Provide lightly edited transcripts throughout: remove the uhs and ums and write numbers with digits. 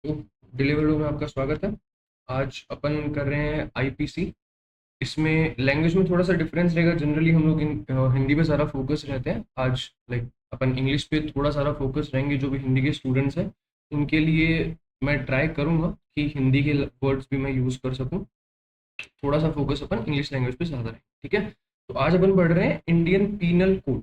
तो डिलीवरी में आपका स्वागत है। आज अपन कर रहे हैं आईपीसी। इसमें लैंग्वेज में थोड़ा सा डिफरेंस रहेगा। जनरली हम लोग हिंदी पे ज़्यादा फोकस रहते हैं। आज लाइक अपन इंग्लिश पे थोड़ा सारा फोकस रहेंगे। जो भी हिंदी के स्टूडेंट्स हैं उनके लिए मैं ट्राई करूंगा कि हिंदी के वर्ड्स भी मैं यूज़ कर सकूं। थोड़ा सा फोकस अपन इंग्लिश लैंग्वेज पे ज़्यादा रहे, ठीक है। तो आज अपन पढ़ रहे हैं इंडियन पीनल कोड।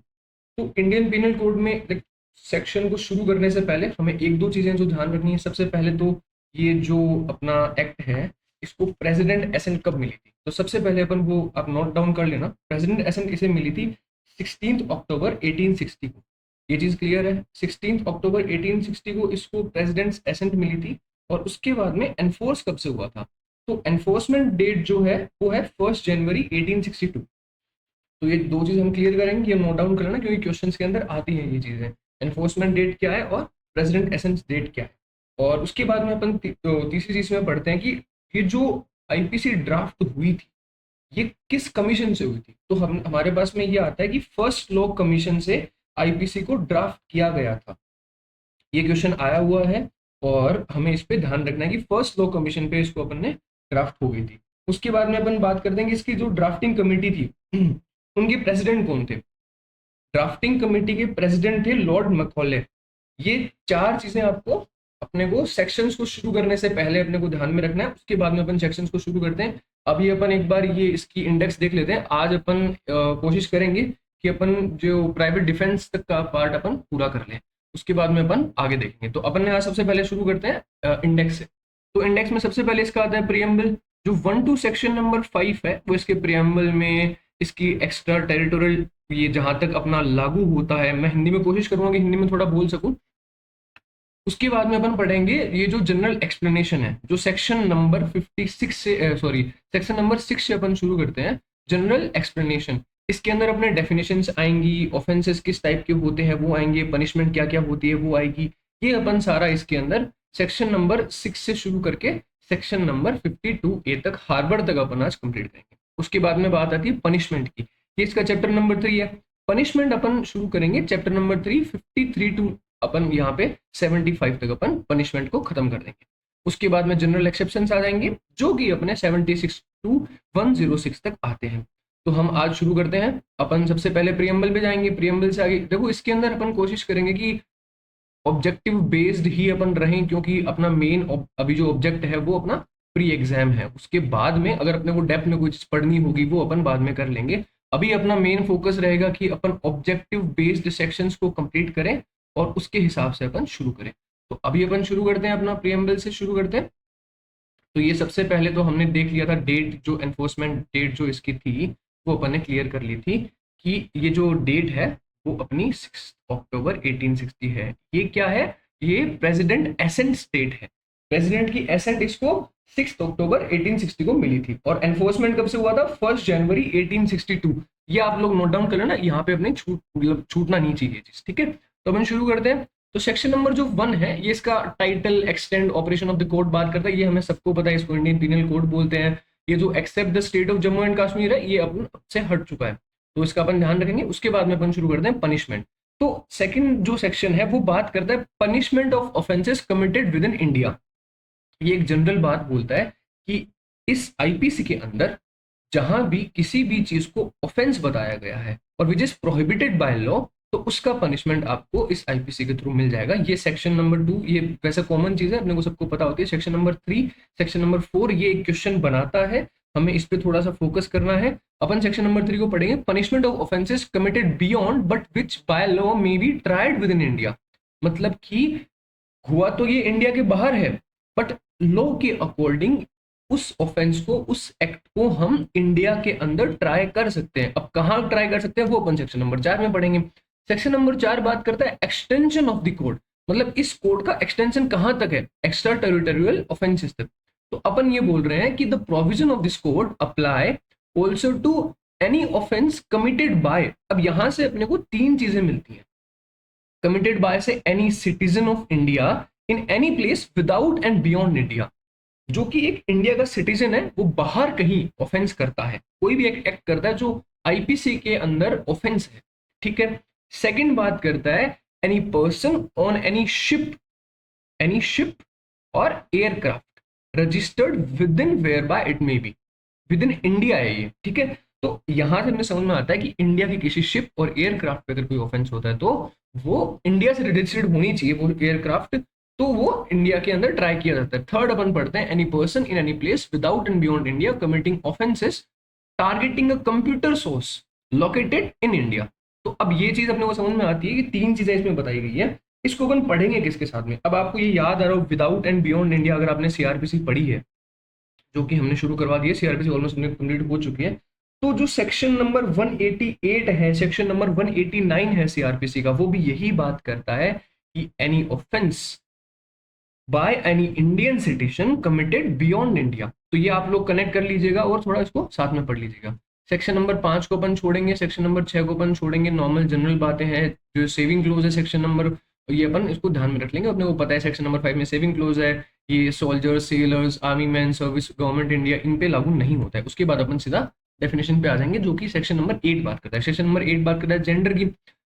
तो इंडियन पीनल कोड में लाइक सेक्शन को शुरू करने से पहले हमें एक दो चीजें जो ध्यान रखनी है। सबसे पहले तो ये जो अपना एक्ट है, इसको प्रेसिडेंट एसेंट कब मिली थी, तो सबसे पहले अपन वो आप नोट डाउन कर लेना। प्रेसिडेंट एसेंट इसे मिली थी 16 अक्टूबर 1860 को। ये चीज क्लियर है। 16 अक्टूबर 1860 को इसको प्रेसिडेंट एसेंट मिली थी। और उसके बाद में एनफोर्स कब से हुआ था, तो एनफोर्समेंट डेट जो है वो है 1 जनवरी 1862। तो ये दो चीज हम क्लियर करेंगे, ये नोट डाउन कर लेना क्योंकि क्वेश्चंस के अंदर आती हैं ये चीजें। एनफोर्समेंट डेट क्या है और प्रेसिडेंट एसेंस डेट क्या है। और उसके बाद में अपन तीसरी चीज में पढ़ते हैं कि ये जो आईपीसी ड्राफ्ट हुई थी ये किस कमीशन से हुई थी। तो हम हमारे पास में ये आता है कि फर्स्ट लॉ कमीशन से आईपीसी को ड्राफ्ट किया गया था। ये क्वेश्चन आया हुआ है और हमें इस पे ध्यान रखना है कि फर्स्ट लॉ कमीशन पे इसको अपन ने ड्राफ्ट हो गई थी। उसके बाद में अपन बात करते हैं कि इसकी जो ड्राफ्टिंग कमेटी थी उनके प्रेसिडेंट कौन थे। ड्राफ्टिंग कमेटी के प्रेसिडेंट थे लॉर्ड मैकॉले। ये चार चीजें आपको अपने को सेक्शंस को शुरू करने से पहले अपने को ध्यान में रखना है। उसके बाद में अपन सेक्शंस को शुरू करते हैं। अभी अपन एक बार ये इसकी इंडेक्स देख लेते हैं। आज अपन कोशिश करेंगे कि अपन जो प्राइवेट डिफेंस तक का पार्ट अपन पूरा कर लें। उसके बाद में अपन आगे देखेंगे। तो अपन ने आज सबसे पहले शुरू करते हैं इंडेक्स से। तो इंडेक्स में सबसे पहले इसका आता है प्रियम्बल। जो 1 to सेक्शन नंबर 5 है वो इसके प्रियम्बल में इसकी एक्स्ट्रा टेरिटोरियल, ये जहां तक अपना लागू होता है, मैं हिंदी में कोशिश करूंगा कि हिंदी में थोड़ा बोल सकूं। उसके बाद में अपन पढ़ेंगे ये जो जनरल एक्सप्लेनेशन है, जो सेक्शन नंबर 56 से सॉरी सेक्शन नंबर 6 से अपन शुरू करते हैं। जनरल एक्सप्लेनेशन, इसके अंदर अपने डेफिनेशंस आएंगी, ऑफेंसेस किस टाइप के होते हैं वो आएंगे, पनिशमेंट क्या क्या होती है वो आएगी। ये अपन सारा इसके अंदर सेक्शन नंबर 6 से शुरू करके सेक्शन नंबर 52A तक, हार्बर तक अपन आज कंप्लीट करेंगे। उसके बाद में बात आती है पनिशमेंट की। ये इसका चैप्टर नंबर 3 है। पनिशमेंट अपन शुरू करेंगे चैप्टर नंबर 3 53 टू अपन यहाँ पे 75 तक अपन पनिशमेंट को खत्म कर देंगे। उसके बाद में जनरल एक्सेप्शन आ जाएंगे जो कि अपने 76 टू 106 तक आते हैं। तो हम आज शुरू करते हैं। अपन सबसे पहले प्रियम्बल पे जाएंगे। प्रियम्बल से आगे देखो, इसके अंदर अपन कोशिश करेंगे कि ऑब्जेक्टिव बेस्ड ही अपन रहें, क्योंकि अपना मेन अभी जो ऑब्जेक्ट है वो अपना प्री एग्जाम है। उसके बाद में अगर अपने को डेप्थ में कुछ पढ़नी होगी वो अपन बाद में कर लेंगे। अभी अपना मेन फोकस रहेगा कि अपन ऑब्जेक्टिव बेस्ड सेक्शंस को कंप्लीट करें और उसके हिसाब से अपन शुरू करें। तो अभी अपन शुरू करते हैं, अपना प्रियम्बल से शुरू करते हैं। तो ये सबसे पहले तो हमने देख लिया था डेट, जो एनफोर्समेंट डेट जो इसकी थी वो अपन ने क्लियर कर ली थी कि ये जो डेट है वो अपनी 6 अक्टूबर 1860 है। ये क्या है, ये प्रेसिडेंट एसेंट स्टेट है। प्रेसिडेंट की एसेंट इसको 6 अक्टूबर 1860 को मिली थी। और एनफोर्समेंट कब से हुआ था, 1 जनवरी 1862। ये आप लोग नोट डाउन कर लेना, यहाँ पे अपने मतलब छूटना नहीं चाहिए चीज, ठीक है। तो अपन शुरू करते हैं। तो सेक्शन नंबर जो 1 है ये इसका title extend operation of the code बात करता है। ये हमें सबको पता है, इसको इंडियन पीनल कोड बोलते हैं। ये जो except the state of Jammu and Kashmir है ये अपन से हट चुका है, तो इसका अपन ध्यान रखेंगे। उसके बाद में अपन शुरू करते हैं पनिशमेंट। तो सेकंड जो सेक्शन है वो बात करता है punishment of offences committed with in India. ये एक जनरल बात बोलता है कि इस आईपीसी के अंदर जहां भी किसी भी चीज को ऑफेंस बताया गया है और which is prohibited by law, तो उसका पनिशमेंट आपको इस आईपीसी के थ्रू मिल जाएगा। ये सेक्शन नंबर 2, ये वैसे कॉमन चीज है, अपने को सबको पता होती है। सेक्शन नंबर 3, सेक्शन नंबर 4 ये एक क्वेश्चन बनाता है, हमें इस पे थोड़ा सा फोकस करना है। अपन सेक्शन नंबर 3 को पढ़ेंगे, punishment of offences committed beyond but which by law may be tried with in India. मतलब कि हुआ तो ये इंडिया के बाहर है, बट लॉ के अकॉर्डिंग उस ऑफेंस को, उस एक्ट को हम इंडिया के अंदर ट्राई कर सकते हैं। अब कहाँ ट्राई कर सकते हैं वो अपन सेक्शन नंबर 4 में पढ़ेंगे। सेक्शन नंबर 4 बात करता है एक्सटेंशन ऑफ द कोड, मतलब इस कोड का एक्सटेंशन कहां तक है, एक्स्ट्रा टेरिटोरियल ऑफेंसेस तक। तो अपन ये बोल रहे हैं कि the provision of this code apply also to any offence committed by. अब यहां से अपने को तीन चीजें मिलती हैं। कमिटेड बाय से any citizen of India in any place without and beyond India. जो कि एक इंडिया का सिटीजन है वो बाहर कहीं ऑफेंस करता है, कोई भी एक एक्ट करता है जो आईपीसी के अंदर ऑफेंस है, ठीक है। सेकंड बात करता है any person on any ship or aircraft registered within wherever it may be, within India है ये, ठीक है। तो यहां से हमें समझ में आता है कि इंडिया की किसी शिप और एयरक्राफ्ट पे अगर कोई ऑफेंस होता है तो वो इंडिया से रजिस्टर्ड होनी चाहिए वो एयरक्राफ्ट, तो वो इंडिया के अंदर ट्राई किया जाता है। थर्ड अपन पढ़ते हैं, any person in any place without and beyond India committing offences targeting a computer source located in India. तो अब ये चीज अपने को समझ में आती है कि तीन चीजें इसमें बताई गई है, इसको अपन पढ़ेंगे किसके साथ में। अब आपको ये याद आ रहा हो विदाउट एंड बियॉन्ड इंडिया, अगर आपने सीआरपीसी पढ़ी है, जो कि हमने शुरू करवा दी है, सीआरपीसी ऑलमोस्ट कंप्लीट हो चुकी है, तो जो सेक्शन नंबर 188 है, सेक्शन नंबर 189 है सीआरपीसी का, वो भी यही बात करता है कि any offence by any Indian citizen committed beyond India. तो ये आप लोग कनेक्ट कर लीजिएगा और थोड़ा इसको साथ में पढ़ लीजिएगा। सेक्शन नंबर 5 को अपन छोड़ेंगे, सेक्शन नंबर 6 को अपन छोड़ेंगे, नॉर्मल जनरल बातें हैं। जो सेविंग क्लोज है सेक्शन नंबर, ये अपन इसको ध्यान में रख लेंगे, अपने को पता है सेक्शन नंबर 5 में सेविंग क्लोज है, ये soldiers, sailors, army man, service, government India, इन पे लागू नहीं होता है। उसके बाद अपन सीधा डेफिनेशन पे आ जाएंगे, जो कि सेक्शन नंबर 8 बात करता है। सेक्शन नंबर 8 बात करता है जेंडर की,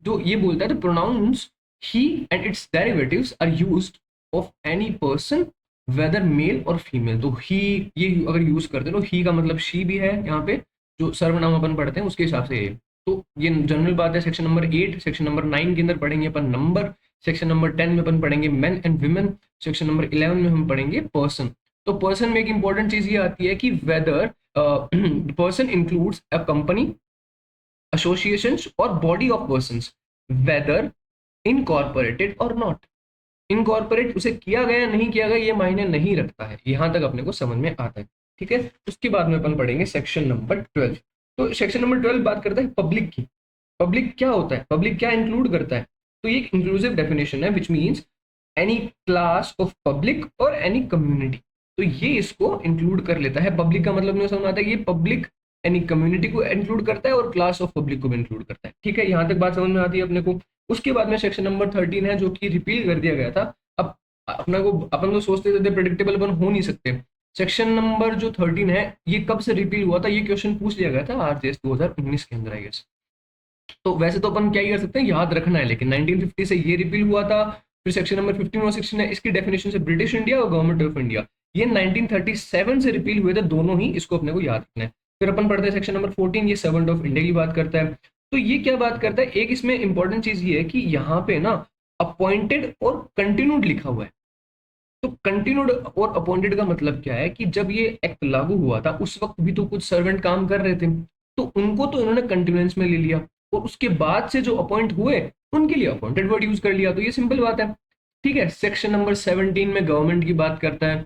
जो ये बोलता है pronoun he and its derivatives are used of any person whether male और फीमेल। तो ही ये अगर यूज करते हैं तो ही का मतलब शी भी है यहाँ पे, जो सर्वनाम अपन पढ़ते हैं उसके हिसाब से ये। तो ये जनरल बात है। सेक्शन नंबर 8, सेक्शन नंबर 9 के अंदर पढ़ेंगे अपन नंबर, सेक्शन नंबर 10 में अपन पढ़ेंगे main and women, section number 11 में हम पढ़ेंगे पर्सन। तो पर्सन में एक इंपॉर्टेंट चीज ये आती है कि whether person includes a company, associations or body of persons whether incorporated or not. Incorporate उसे किया गया नहीं किया गया ये मायने नहीं रखता है, यहां तक अपने को समझ में आता है, ठीक है। उसके बाद में अपन पढ़ेंगे सेक्शन नंबर 12। तो सेक्शन नंबर 12 बात करता है पब्लिक की। पब्लिक क्या होता है, पब्लिक क्या इंक्लूड करता है, तो ये एक इंक्लूसिव डेफिनेशन है which means any class of public और एनी कम्युनिटी। तो ये इसको इंक्लूड कर लेता है। पब्लिक का मतलब नहीं समझ में आता है, ये पब्लिक एनी कम्युनिटी को इंक्लूड करता है और क्लास ऑफ पब्लिक को भी इंक्लूड करता है, ठीक है। यहां तक बात समझ में आती है अपने को। उसके बाद में सेक्शन नंबर 13 है, जो कि रिपील कर दिया गया था। अब अपना को अपन तो सोचते थे प्रेडिक्टेबल अपन हो नहीं सकते। सेक्शन नंबर जो 13 है, ये कब से रिपील हुआ था, ये क्वेश्चन पूछ लिया गया था आरटीएस 2019 के अंदर, आई गेस। तो वैसे तो अपन क्या ही कर सकते हैं, याद रखना है, लेकिन 1950 से ये रिपील हुआ था। फिर सेक्शन नंबर 15 और 16 है, इसकी डेफिनेशन से ब्रिटिश इंडिया और गवर्नमेंट ऑफ इंडिया, ये 1937 से रिपील हुए थे दोनों ही, इसको अपने को याद रखना है। फिर अपन पढ़ते हैं सेक्शन नंबर 14, ये सर्वेंट ऑफ इंडिया की बात करता है। तो ये क्या बात करता है, एक इसमें इंपॉर्टेंट चीज ये है कि यहाँ पे ना अपॉइंटेड और कंटिन्यूड लिखा हुआ है। तो कंटिन्यूड और अपॉइंटेड का मतलब क्या है कि जब ये एक्ट लागू हुआ था उस वक्त भी तो कुछ सर्वेंट काम कर रहे थे, तो उनको तो इन्होंने कंटिन्यूएंस में ले लिया, और उसके बाद से जो अपॉइंट हुए उनके लिए अपॉइंटेड वर्ड यूज कर लिया। तो ये सिंपल बात है, ठीक है। सेक्शन नंबर 17 में गवर्नमेंट की बात करता है,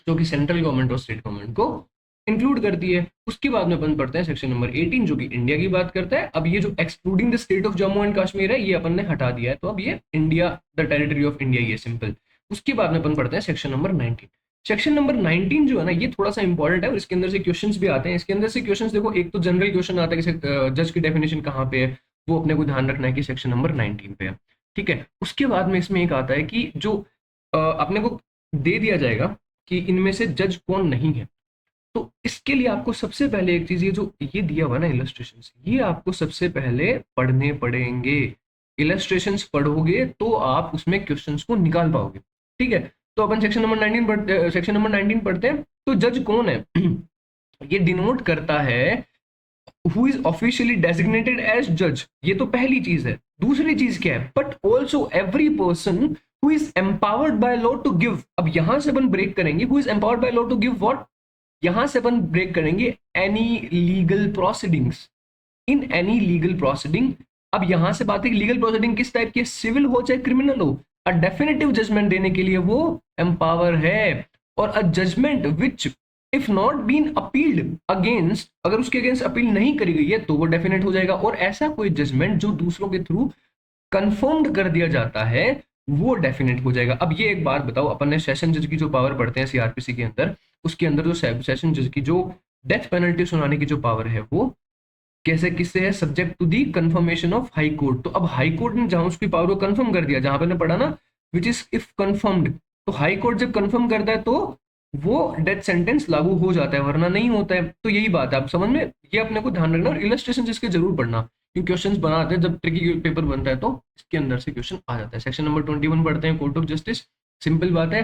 जो कि सेंट्रल गवर्नमेंट और स्टेट गवर्नमेंट को इंक्लूड करती है। उसके बाद में अपन पढ़ते हैं सेक्शन नंबर 18, जो कि इंडिया की बात करता है। अब ये जो excluding the state of Jammu and Kashmir है, ये अपन ने हटा दिया है, तो अब ये India the territory of India, ये सिंपल। उसके बाद में अपन पढ़ते हैं सेक्शन नंबर 19। सेक्शन नंबर 19 जो है ना, ये थोड़ा सा इंपॉर्टेंट है और इसके अंदर से क्वेश्चंस भी आते हैं। इसके अंदर से क्वेश्चंस देखो, एक तो जनरल क्वेश्चन आता है कि जज की डेफिनेशन कहाँ पे है, वो अपने को ध्यान रखना है कि सेक्शन नंबर 19 पे है, ठीक है। उसके बाद में इसमें एक आता है कि जो अपने को दे दिया जाएगा कि इनमें से जज कौन नहीं है। तो इसके लिए आपको सबसे पहले एक चीज, ये जो ये दिया हुआ ना इलस्ट्रेशन, ये आपको सबसे पहले पढ़ने पड़ेंगे। इलस्ट्रेशंस पढ़ोगे तो आप उसमें क्वेश्चंस को निकाल पाओगे, ठीक है। तो अपन सेक्शन नंबर 19 पढ़ते, सेक्शन नंबर 19 पढ़ते हैं। तो जज कौन है ये डिनोट करता है who is officially designated as जज, ये तो पहली चीज है। दूसरी चीज क्या है, but also every person who is empowered by law to give. अब यहां से अपन ब्रेक करेंगे, who is empowered by law to give what, यहां से अपन ब्रेक करेंगे any legal proceedings, in any legal proceeding. अब यहां से बात है कि लीगल प्रोसीडिंग किस टाइप की, सिविल हो चाहे क्रिमिनल हो, अ डेफिनेटिव जजमेंट देने के लिए वो एम्पावर है। और a judgment which if not been appealed against, अगर उसके अगेंस्ट अपील नहीं करी गई है तो वो डेफिनेट हो जाएगा। और ऐसा कोई जजमेंट जो दूसरों के थ्रू कंफर्म्ड कर दिया जाता है वो डेफिनेट हो जाएगा। अब ये एक बात बताओ, अपन ने सेशन जज की जो पावर पढ़ते हैं सीआरपीसी के अंदर, उसके अंदर जो सेशन जज की जो डेथ पेनल्टी सुनाने की जो पावर है वो कैसे किससे है, subject to the confirmation of high court. तो अब हाई कोर्ट ने जहां उसकी पावर को कंफर्म कर दिया, जहां पर ने पढ़ा ना विच इज इफ कंफर्म्ड, तो हाई कोर्ट जब कंफर्म करता है तो वो डेथ सेंटेंस लागू हो जाता है, वरना नहीं होता है। तो यही बात है, आप समझ में, ये अपने को ध्यान रखना। और इलस्ट्रेशन इसके जरूर पढ़ना, क्योंकि क्वेश्चंस बनाते हैं जब ट्रिकी पेपर बनता है तो इसके अंदर से क्वेश्चन आ जाता है। सेक्शन नंबर 21 पढ़ते हैं, कोर्ट ऑफ जस्टिस। सिंपल बात है,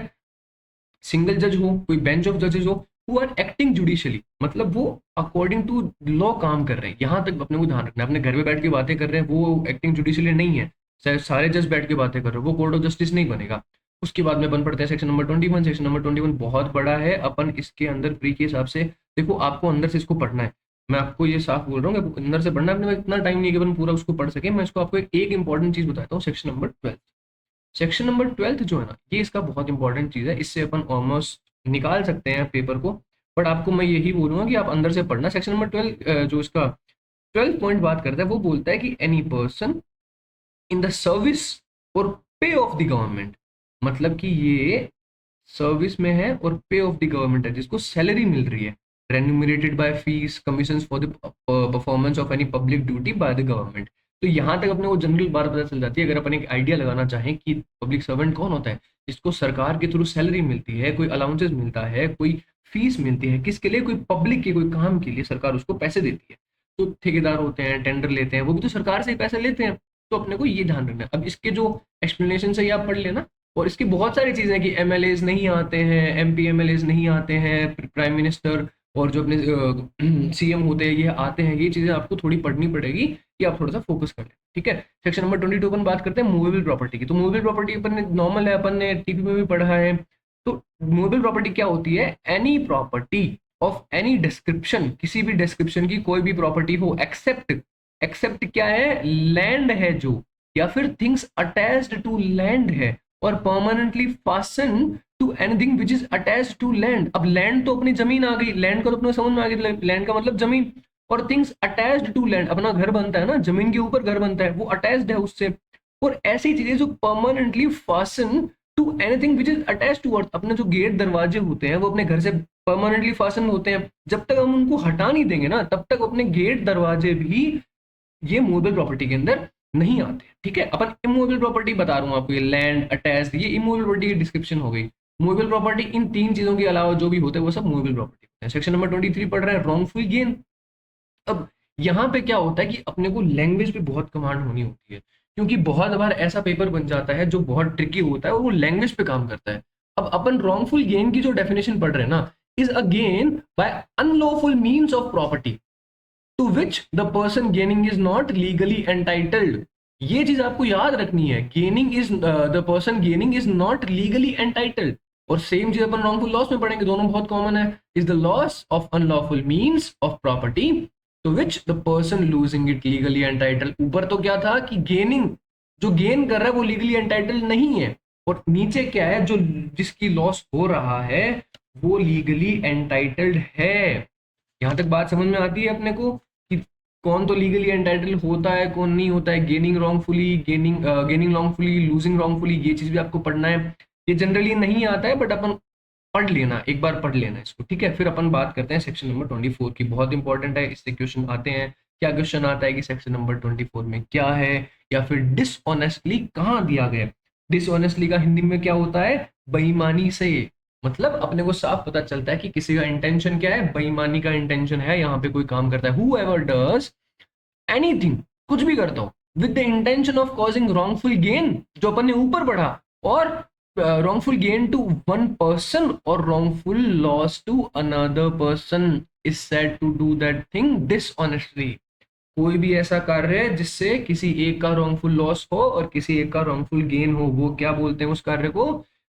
सिंगल जज हो, कोई बेंच ऑफ जजेस हो, हु आर एक्टिंग जुडिशियली, मतलब वो अकॉर्डिंग टू लॉ काम कर रहे हैं। यहाँ तक अपने को ध्यान रखना है। अपने घर में बैठ के बातें कर रहे हैं, वो एक्टिंग जुडिशियली नहीं है। सारे जज बैठ के बातें कर रहे हो, वो कोर्ट ऑफ जस्टिस नहीं बनेगा। उसके बाद में अपन पढ़ते हैं सेक्शन नंबर 21। सेक्शन नंबर 21 बहुत बड़ा है। अपन इसके अंदर प्री के हिसाब से, देखो आपको अंदर से इसको पढ़ना है। मैं आपको ये साफ बोल रहा हूँ कि अंदर से पढ़ना है। अपने पास इतना टाइम नहीं है कि अपन पूरा उसको पढ़ सके। मैं इसको आपको एक इंपॉर्टेंट चीज बताता हूँ। सेक्शन नंबर 12, सेक्शन नंबर 12 जो है ना, ये इसका बहुत इंपॉर्टेंट चीज है। इससे अपन ऑलमोस्ट निकाल सकते हैं पेपर को, बट आपको मैं यही बोलूंगा कि आप अंदर से पढ़ना। सेक्शन नंबर 12 जो इसका 12 पॉइंट बात करता है, वो बोलता है कि any person in the service और पे ऑफ द गवर्नमेंट, मतलब कि ये सर्विस में है और पे ऑफ द गवर्नमेंट है, जिसको सैलरी मिल रही है, remunerated by fees commission for the performance of any public duty by the government. तो यहाँ तक अपने को जनरल बात पता चल जाती है। अगर अपन एक आइडिया लगाना चाहें कि पब्लिक सर्वेंट कौन होता है, जिसको सरकार के थ्रू सैलरी मिलती है, कोई अलाउंसेस मिलता है, कोई फीस मिलती है, किसके लिए, कोई पब्लिक के कोई काम के लिए सरकार उसको पैसे देती है। तो ठेकेदार होते हैं, टेंडर लेते हैं, वो भी तो सरकार से ही पैसे लेते हैं। तो अपने को ये ध्यान रखना है। अब इसके जो एक्सप्लेनेशन है ये आप पढ़ लेना। और इसकी बहुत सारी चीजें कि एमएलएज नहीं आते हैं, एमपी एमएलएज नहीं आते हैं, प्राइम मिनिस्टर और जो अपने सीएम होते हैं ये आते हैं। ये चीजें आपको थोड़ी पढ़नी पड़ेगी कि आप थोड़ा सा फोकस कर लें, ठीक है। सेक्शन नंबर 22 अपन बात करते हैं मूवेबल प्रॉपर्टी की। तो मूवेबल प्रॉपर्टी अपन ने नॉर्मल है, अपन ने टीपी में भी पढ़ा है। तो मूवेबल प्रॉपर्टी क्या होती है, any property of any description, किसी भी डिस्क्रिप्शन की कोई भी प्रॉपर्टी हो, एक्सेप्ट, एक्सेप्ट क्या है, लैंड है जो, या फिर थिंग्स अटैच्ड टू लैंड है, और permanently fasten to anything which is attached to land. अब लैंड तो अपनी जमीन आ गई, लैंड का तो अपने समझ में आ गई, लैंड का मतलब जमीन। और थिंग्स अटैच्ड टू लैंड, अपना घर बनता है ना, जमीन के ऊपर घर बनता है, वो अटैच्ड है उससे। और ऐसी चीजें जो permanently fasten to anything which is attach to earth, अपने जो गेट दरवाजे होते हैं वो अपने घर से परमानेंटली फासन होते हैं। जब तक हम उनको हटा नहीं देंगे ना, तब तक अपने गेट दरवाजे भी ये मूवेबल प्रॉपर्टी के अंदर नहीं आते, ठीक है। अपन इमूवेबल प्रॉपर्टी बता रहा हूँ आपको, ये लैंड अटैच्ड, ये इमूवेबल प्रॉपर्टी की डिस्क्रिप्शन हो गई। मूवेबल प्रॉपर्टी इन तीन चीजों के अलावा जो भी होते हैं वो सब मूवेबल प्रॉपर्टी होते हैं। सेक्शन नंबर 23 पढ़ रहे हैं, रॉन्गफुल गेन। अब यहाँ पे क्या होता है कि अपने को लैंग्वेज पे बहुत कमांड होनी होती है, क्योंकि बहुत बार ऐसा पेपर बन जाता है जो बहुत ट्रिकी होता है और वो लैंग्वेज पे काम करता है। अब अपन रॉन्गफुल गेन की जो डेफिनेशन पढ़ रहे हैं ना, is a gain by unlawful means of property to which the person gaining is not legally entitled. ये चीज आपको याद रखनी है, gaining is the person gaining is not legally entitled. और सेम चीज अपन रॉन्गफुल लॉस में पढ़ेंगे, दोनों बहुत कॉमन है। Is the loss of unlawful means of property to which the person losing it legally entitled. ऊपर तो क्या था कि गेनिंग, जो गेन कर रहा है वो लीगली एंटाइटल्ड नहीं है, और नीचे क्या है, जो जिसकी लॉस हो रहा है वो लीगली एंटाइटल्ड है। यहां तक बात समझ में आती है अपने को कि कौन तो लीगली एंटाइटल होता है, कौन नहीं होता है। Gaining wrongfully, gaining wrongfully, losing wrongfully, ये चीज भी आपको पढ़ना है। ये जनरली नहीं आता है, बट अपन पढ़ लेना, एक बार पढ़ लेना इसको, ठीक है। फिर अपन बात करते हैं सेक्शन नंबर 24 की, बहुत इंपॉर्टेंट है, इससे क्वेश्चन आते हैं। क्या क्वेश्चन आता है कि सेक्शन नंबर 24 में क्या है, या फिर डिसऑनेस्टली कहाँ दिया गया। डिसऑनेस्टली का हिंदी में क्या होता है, बेईमानी से। मतलब अपने को साफ पता चलता है कि किसी का इंटेंशन क्या है, बेईमानी का इंटेंशन है, यहाँ पे कोई काम करता है। हूएवर डज एनीथिंग, कुछ भी करता हो, with the intention of causing wrongful gain, जो अपन ने ऊपर पढ़ा, और wrongful gain to one person or wrongful loss to another person is said to do that thing dishonestly। कोई भी ऐसा कार्य है जिससे किसी एक का रॉन्गफुल लॉस हो और किसी एक का रॉन्गफुल गेन हो, वो क्या बोलते हैं उस कार्य को,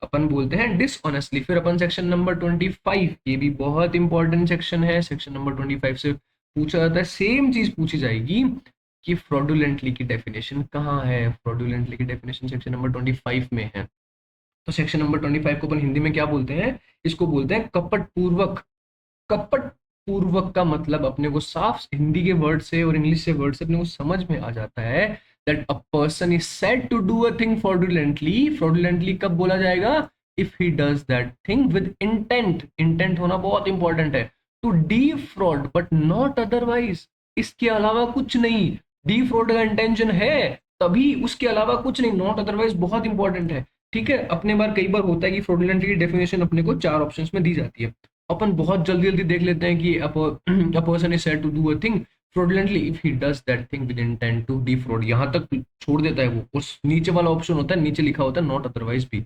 अपन बोलते हैं डिसऑनेस्टली। फिर अपन सेक्शन नंबर 25, ये भी बहुत इंपॉर्टेंट सेक्शन है। सेक्शन नंबर 25 से पूछा जाता है, सेम चीज पूछी जाएगी कि फ्रॉडुलेंटली की डेफिनेशन कहाँ है। फ्रॉडुलेंटली की डेफिनेशन सेक्शन नंबर 25 में है। तो सेक्शन नंबर 25 को अपन हिंदी में क्या बोलते हैं, इसको बोलते हैं कपट पूर्वक। कपट पूर्वक का मतलब अपने को साफ हिंदी के वर्ड से और इंग्लिश से वर्ड से अपने को समझ में आ जाता है, that a person is said to do a thing fraudulently. Fraudulently कब बोला जाएगा, if he does that thing with intent. Intent होना बहुत इंपॉर्टेंट है। To defraud but not otherwise, इसके अलावा कुछ नहीं। डीफ्रॉड का इंटेंशन है तभी, उसके अलावा कुछ नहीं। नॉट अदरवाइज बहुत इंपॉर्टेंट है, ठीक है। अपने बार कई बार होता है कि फ्रॉडुलेंटली की डेफिनेशन अपने को 4 ऑप्शंस में दी जाती है। अपन बहुत जल्दी जल्दी देख लेते हैं कि a person is said to do a thing fraudulently if he does that thing with intent to defraud, यहाँ तक छोड़ देता है वो। और नीचे वाला ऑप्शन होता है, नीचे लिखा होता है नॉट अदरवाइज भी।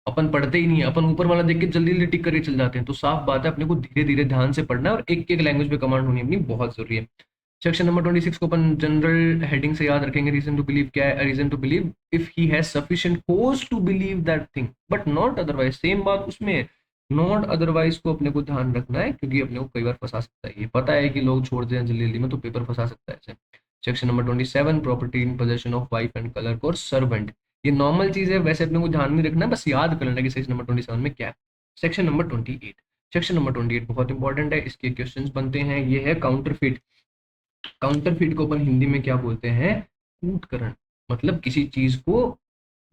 अपन पढ़ते ही नहीं है, अपन ऊपर वाला देख के जल्दी जल्दी टिक करके चल जाते हैं। तो साफ बात है अपने को धीरे धीरे ध्यान से पढ़ना है और एक एक लैंग्वेज पे कमांड होनी अपनी बहुत जरूरी है। सेक्शन नंबर 26 को अपन जनरल हेडिंग से याद रखेंगे। रीजन टू बिलीव क्या है? Reason to believe if he has sufficient cause to believe that thing but not otherwise. Same बात उसमें है, नॉट अदरवाइज को अपने को ध्यान रखना है, क्योंकि अपने को कई बार फंसा सकता है। ये पता है कि लोग छोड़ दें जल्दी जल्दी में तो पेपर फंसा सकता है ऐसे। Section number 27 property in possession of wife and colour और सर्वेंट। ये नॉर्मल चीज है, वैसे अपने को ध्यान नहीं रखना है, बस याद कर लेना कि सेक्शन नंबर 27 में क्या है। सेक्शन नंबर 28, सेक्शन नंबर 28 बहुत इंपॉर्टेंट है, इसके क्वेश्चंस बनते हैं। ये है काउंटरफिट। काउंटरफिट को अपन हिंदी में क्या बोलते हैं? कूटकरण। मतलब किसी चीज को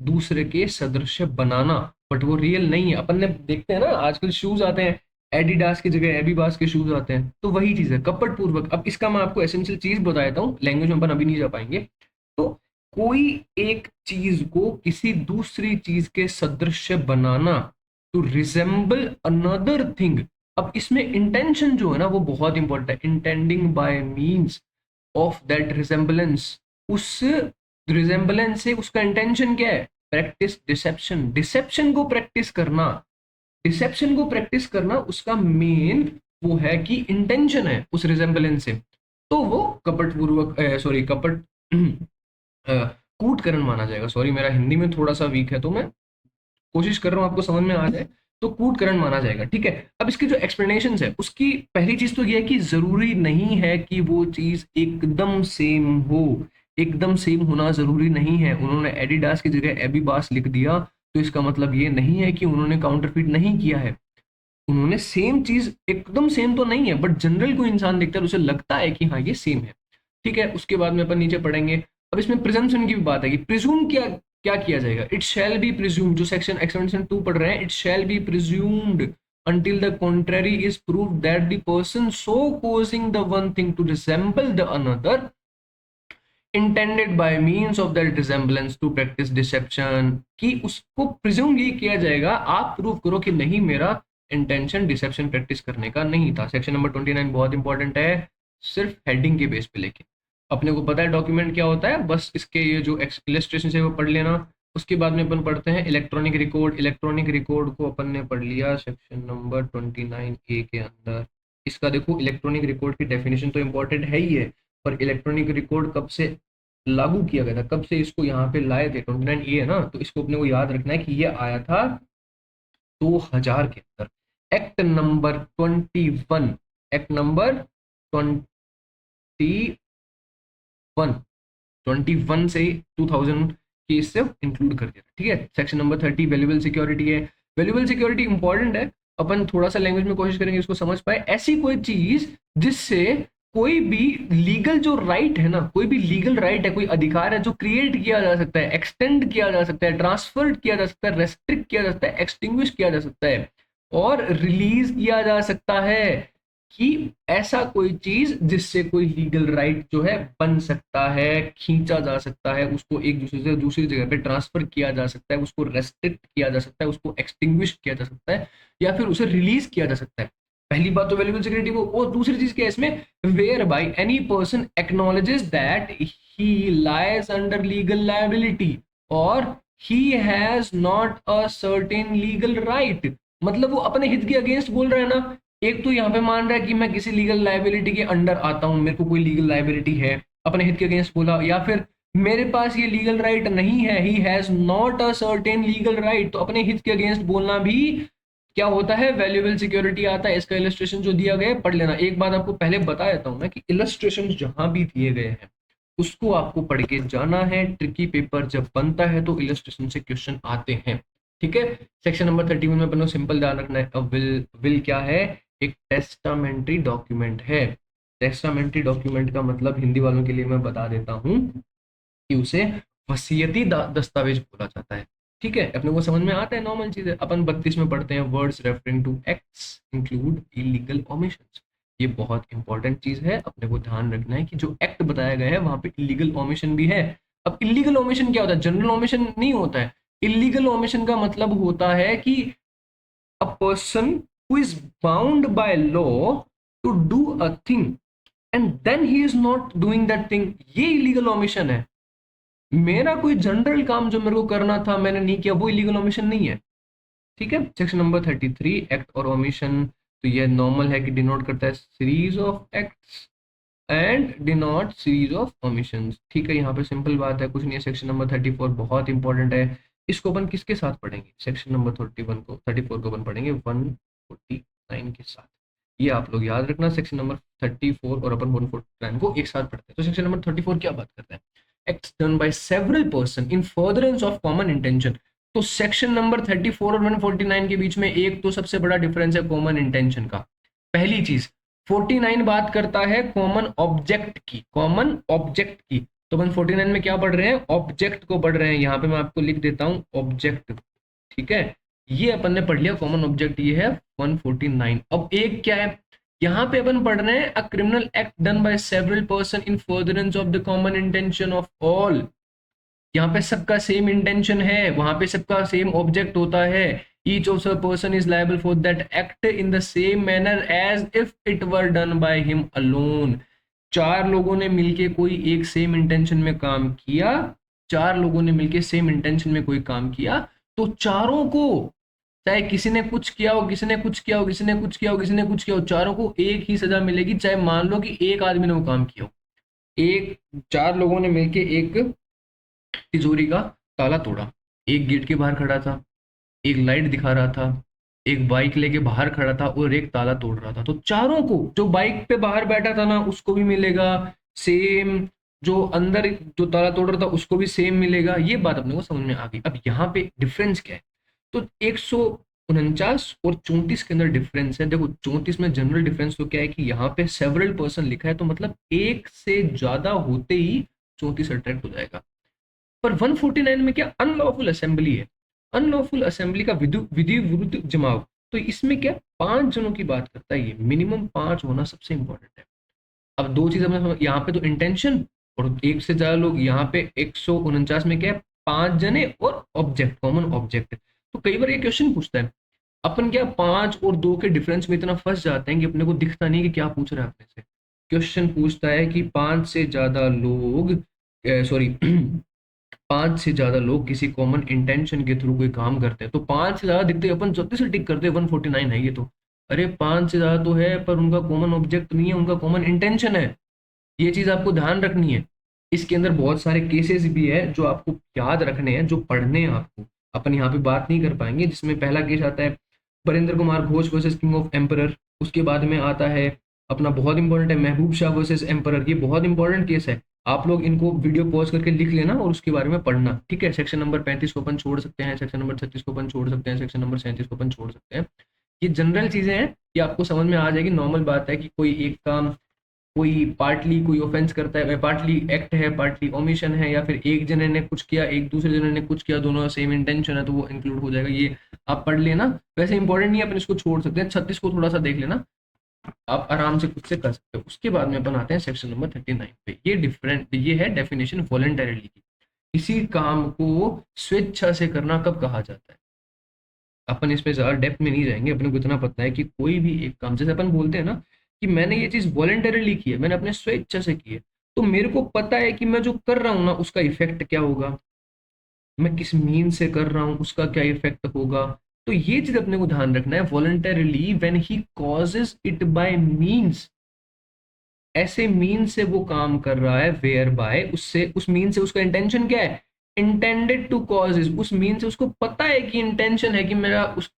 दूसरे के सदृश बनाना, बट वो रियल नहीं है। अपन ने देखते हैं ना आजकल शूज आते हैं, एडिडास की जगह एबीबास के शूज आते हैं, तो वही चीज है कपट पूर्वक। अब इसका मैं आपको एसेंशियल चीज बता देता हूँ, लैंग्वेज में अपन अभी नहीं जा पाएंगे। तो कोई एक चीज को किसी दूसरी चीज के सदृश बनाना, टू रिजेंबल अनदर थिंग। अब इसमें इंटेंशन जो है ना वो बहुत इंपॉर्टेंट है। Intending by means of that resemblance, उस रिजेंबलेंस से उसका इंटेंशन क्या है? Practice deception. डिसेप्शन को प्रैक्टिस करना, डिसेप्शन को प्रैक्टिस करना उसका मेन वो है कि इंटेंशन है उस रिजेंबलेंस से, तो वो कपट पूर्वक सॉरी कपट कूटकरण माना जाएगा। सॉरी मेरा हिंदी में थोड़ा सा वीक है, तो मैं कोशिश कर रहा हूँ आपको समझ में आ जाए, तो कूटकरण माना जाएगा। ठीक है, अब इसकी जो एक्सप्लेनेशन है उसकी पहली चीज तो ये है कि जरूरी नहीं है कि वो चीज एकदम सेम हो। एकदम सेम होना जरूरी नहीं है। उन्होंने एडिडास की जगह एबीबास लिख दिया तो इसका मतलब ये नहीं है कि उन्होंने काउंटरफिट नहीं किया है। उन्होंने सेम चीज, एकदम सेम तो नहीं है, बट जनरल को इंसान देखता है उसे लगता है कि हाँ ये सेम है। ठीक है, उसके बाद में अपन नीचे पढ़ेंगे। अब इसमें प्रिजम्पशन की भी बात है कि प्रिज्यूम क्या क्या किया जाएगा। इट शैल बी प्रिज्यूम्ड, जो सेक्शन एक्सटेंशन 2 पढ़ रहे हैं, it shall be presumed until the contrary is proved that the person so causing the one thing to resemble the another intended by means of that resemblance to practice deception। कि उसको presume ये किया जाएगा, आप prove करो कि नहीं मेरा इंटेंशन डिसेप्शन प्रैक्टिस करने का नहीं था। सेक्शन नंबर 29 बहुत इंपॉर्टेंट है, सिर्फ हेडिंग के बेस पे। लेकिन अपने को पता है डॉक्यूमेंट क्या होता है, बस इसके ये जो इलस्ट्रेशन है वो पढ़ लेना। उसके बाद में अपन पढ़ते हैं इलेक्ट्रॉनिक रिकॉर्ड। इलेक्ट्रॉनिक रिकॉर्ड को अपन ने पढ़ लिया सेक्शन नंबर 29A के अंदर। इसका देखो इलेक्ट्रॉनिक रिकॉर्ड की डेफिनेशन तो इंपॉर्टेंट है ही है, पर इलेक्ट्रॉनिक रिकॉर्ड कब से लागू किया गया था, कब से इसको यहाँ पे लाए थे? 29A है ना, तो इसको अपने को याद रखना है कि ये आया था 2000 के अंदर। एक्ट नंबर 21, एक्ट नंबर 21 से 2000 की इससे इंक्लूड कर दिया। ठीक है, सेक्शन नंबर 30 वैल्यूएबल सिक्योरिटी है। वैल्यूएबल सिक्योरिटी इंपॉर्टेंट है, अपन थोड़ा सा लैंग्वेज में कोशिश करेंगे इसको समझ पाए। ऐसी कोई चीज जिससे कोई भी लीगल जो राइट है ना, कोई भी लीगल राइट है, कोई अधिकार है जो क्रिएट किया जा सकता है, एक्सटेंड किया जा सकता है, ट्रांसफर किया जा सकता है, रेस्ट्रिक्ट किया जा सकता है, एक्सटिंग्विश किया जा सकता है और रिलीज किया जा सकता है। कि ऐसा कोई चीज जिससे कोई लीगल राइट जो है बन सकता है, खींचा जा सकता है, उसको एक दूसरे से दूसरी जगह पे ट्रांसफर किया जा सकता है, उसको रेस्ट्रिक्ट किया जा सकता है, उसको एक्सटिंग्विश किया जा सकता है, या फिर उसे रिलीज किया जा सकता है। पहली बात तो वैल्यूएबल सिक्योरिटी वो, और दूसरी चीज क्या है इसमें? Whereby any person acknowledges that he lies under legal liability or he has not a certain legal right. मतलब वो अपने हित के अगेंस्ट बोल रहा है ना। एक तो यहाँ पे मान रहा है कि मैं किसी लीगल लायबिलिटी के अंडर आता हूँ, मेरे को कोई लीगल लायबिलिटी है, अपने हित के अगेंस्ट बोला, या फिर मेरे पास ये लीगल राइट नहीं है, ही has not a certain legal right, तो अपने हित के अगेंस्ट बोलना भी क्या होता है? वैल्यूएबल सिक्योरिटी आता है। इसका इलस्ट्रेशन जो दिया गया है पढ़ लेना। एक बात आपको पहले बता देता हूँ मैं कि इलस्ट्रेशन जहां भी दिए गए हैं उसको आपको पढ़ के जाना है। ट्रिकी पेपर जब बनता है तो इलस्ट्रेशन से क्वेश्चन आते हैं। ठीक है, सेक्शन नंबर 31 में अपन सिंपल ध्यान रखना है। अब विल क्या है? एक टेस्टामेंट्री डॉक्यूमेंट है। टेस्टामेंट्री डॉक्यूमेंट का मतलब हिंदी वालों के लिए मैं बता देता हूं कि उसे वसीयती दस्तावेज बोला जाता है। ठीक है, अपने को समझ में आता है, नॉर्मल चीज है। अपन 32 में पढ़ते हैं words referring to acts include illegal omissions. ये बहुत इंपॉर्टेंट चीज है, अपने को ध्यान रखना है कि जो एक्ट बताया गया है वहां पे इलीगल ओमिशन भी है। अब इलीगल ओमिशन क्या होता है? जनरल ओमिशन नहीं होता है। इलीगल ओमिशन का मतलब होता है कि a person who is bound by law to do a thing and then he is not doing that thing, ये illegal omission है। मेरा कोई जनरल काम जो मेरे को करना था मैंने नहीं किया, वो इलीगल ओमिशन नहीं है। ठीक है। सेक्शन नंबर 33 एक्ट और ओमिशन, तो ये नॉर्मल है कि डिनोट करता है series of acts and denote series of omissions. ठीक है, यहाँ पे सिंपल बात है, कुछ नहीं है। सेक्शन नंबर 34 बहुत इंपॉर्टेंट है। इसको अपन किसके साथ पढ़ेंगे? सेक्शन नंबर 34 को अपन पढ़ेंगे 149 के साथ। ये आप लोग याद रखना, सेक्शन नंबर 34 और अपन 149 को एक साथ पढ़ते हैं। तो सेक्शन नंबर 34 क्या बात करता है? Acts done by several person in furtherance of common intention. तो सेक्शन नंबर 34 और 149 के बीच में एक तो सबसे बड़ा डिफरेंस है कॉमन इंटेंशन का। पहली चीज, 49 बात करता है कॉमन ऑब्जेक्ट की, कॉमन ऑब्जेक्ट की। तो अपन 49 में क्या पढ़ रहे हैं? ऑब्जेक्ट को पढ़ रहे हैं। यहाँ पे मैं आपको लिख देता हूं ऑब्जेक्ट, ठीक है। ये अपन ने पढ़ लिया कॉमन ऑब्जेक्ट, ये है 149। अब एक क्या है, यहाँ पे अपन पढ़ रहे हैं a criminal act done by several person in furtherance of the common intention of all. यहाँ पे सबका सेम इंटेंशन है, वहां पे सबका सेम ऑब्जेक्ट होता है। Each of the person is liable for that act in the same manner as if it were done by him alone. चार लोगों ने मिलके कोई एक सेम इंटेंशन में काम किया, चार लोगों ने मिलके सेम इंटेंशन में कोई काम किया, तो चारों को, चाहे किसी ने कुछ किया हो, किसी ने कुछ किया हो, किसी ने कुछ किया हो, किसी ने कुछ किया हो, चारों को एक ही सजा मिलेगी। चाहे मान लो कि एक आदमी ने वो काम किया हो, एक चार लोगों ने मिलके एक तिजोरी का ताला तोड़ा, एक गेट के बाहर खड़ा था, एक लाइट दिखा रहा था, एक बाइक लेके बाहर खड़ा था और एक ताला तोड़ रहा था, तो चारों को, जो बाइक पे बाहर बैठा था ना उसको भी मिलेगा सेम, जो अंदर जो ताला तोड़ रहा था उसको भी सेम मिलेगा। ये बात अपने को समझ में आ गई। अब यहाँ पे डिफरेंस क्या है? तो 149 और 34 के अंदर डिफरेंस है। देखो 34 में जनरल डिफरेंस तो क्या है कि यहाँ पे सेवरल पर्सन लिखा है, तो मतलब एक से ज्यादा होते ही 34 अट्रैक्ट हो जाएगा। पर 149 में क्या? अनलॉफुल असेंबली है, अनलॉफुल असेंबली का विधि विरुद्ध जमाव। तो इसमें क्या, 5 जनों की बात करता है, ये मिनिमम 5 होना सबसे इंपॉर्टेंट है। अब दो चीज हमने यहाँ पे तो इंटेंशन और एक से ज्यादा लोग, यहाँ पे 149 में क्या है? 5 जने और ऑब्जेक्ट, कॉमन ऑब्जेक्ट। तो कई बार ये क्वेश्चन पूछता है, अपन क्या 5 और 2 के डिफरेंस में इतना फंस जाते हैं कि अपने को दिखता नहीं कि क्या पूछ रहा है अपने से। क्वेश्चन पूछता है कि 5 से ज्यादा लोग, सॉरी 5 से ज्यादा लोग किसी कॉमन इंटेंशन के थ्रू कोई काम करते हैं, तो 5 से ज्यादा दिखते हैं, अपन जल्दी से टिक करते हैं 149 है ये तो। अरे 5 से ज्यादा तो है पर उनका कॉमन ऑब्जेक्ट नहीं है, उनका कॉमन इंटेंशन है। ये चीज आपको ध्यान रखनी है। इसके अंदर बहुत सारे केसेस भी है जो आपको याद रखने हैं, जो पढ़ने हैं आपको, अपन यहाँ पे बात नहीं कर पाएंगे। जिसमें पहला केस आता है Barinder Kumar Ghosh versus king of emperor. उसके बाद में आता है अपना बहुत इंपॉर्टेंट है महबूब शाह वर्सेस एम्परर। ये बहुत इंपॉर्टेंट केस है, आप लोग इनको वीडियो पॉज करके लिख लेना और उसके बारे में पढ़ना, ठीक है। सेक्शन नंबर 35 को अपन छोड़ सकते हैं, सेक्शन नंबर 36 को अपन छोड़ सकते हैं, सेक्शन नंबर 37 को अपन छोड़ सकते हैं। ये जनरल चीजें हैं, ये आपको समझ में आ जाएगी। नॉर्मल बात है कि कोई एक काम, कोई पार्टली कोई ऑफेंस करता है, पार्टली एक्ट है, पार्टली ओमिशन है, या फिर एक जने ने कुछ किया, एक दूसरे जने ने कुछ किया, दोनों सेम इंटेंशन है, तो वो इंक्लूड हो जाएगा। ये आप पढ़ लेना, वैसे इंपॉर्टेंट नहीं है, अपन इसको छोड़ सकते हैं। 36 को थोड़ा सा देख लेना, आप आराम से खुद से कर सकते हो। उसके बाद में अपन आते हैं सेक्शन नंबर 39 पे। ये डिफरेंट, ये है डेफिनेशन वॉलंटरीली की। किसी काम को स्वेच्छा से करना कब कहा जाता है? अपन इसमें ज्यादा डेप्थ में नहीं जाएंगे, अपने को इतना पता है कि कोई भी एक काम, जैसे अपन बोलते हैं ना कि मैंने ये चीज वॉलंटरीली की है, मैंने अपने स्वेच्छा से की है, तो मेरे को पता है कि मैं जो कर रहा हूँ ना उसका इफेक्ट क्या होगा, मैं किस मीन से कर रहा हूँ उसका क्या इफेक्ट होगा। तो ये चीज अपने को ध्यान रखना है। Voluntarily when he causes it by means, ऐसे मीन से वो काम कर रहा है वेयर बाय, उससे उस मीन से उसका इंटेंशन क्या है? Intended to causes. उस मीन से उसको पता है कि इंटेंशन है कि मेरा उस,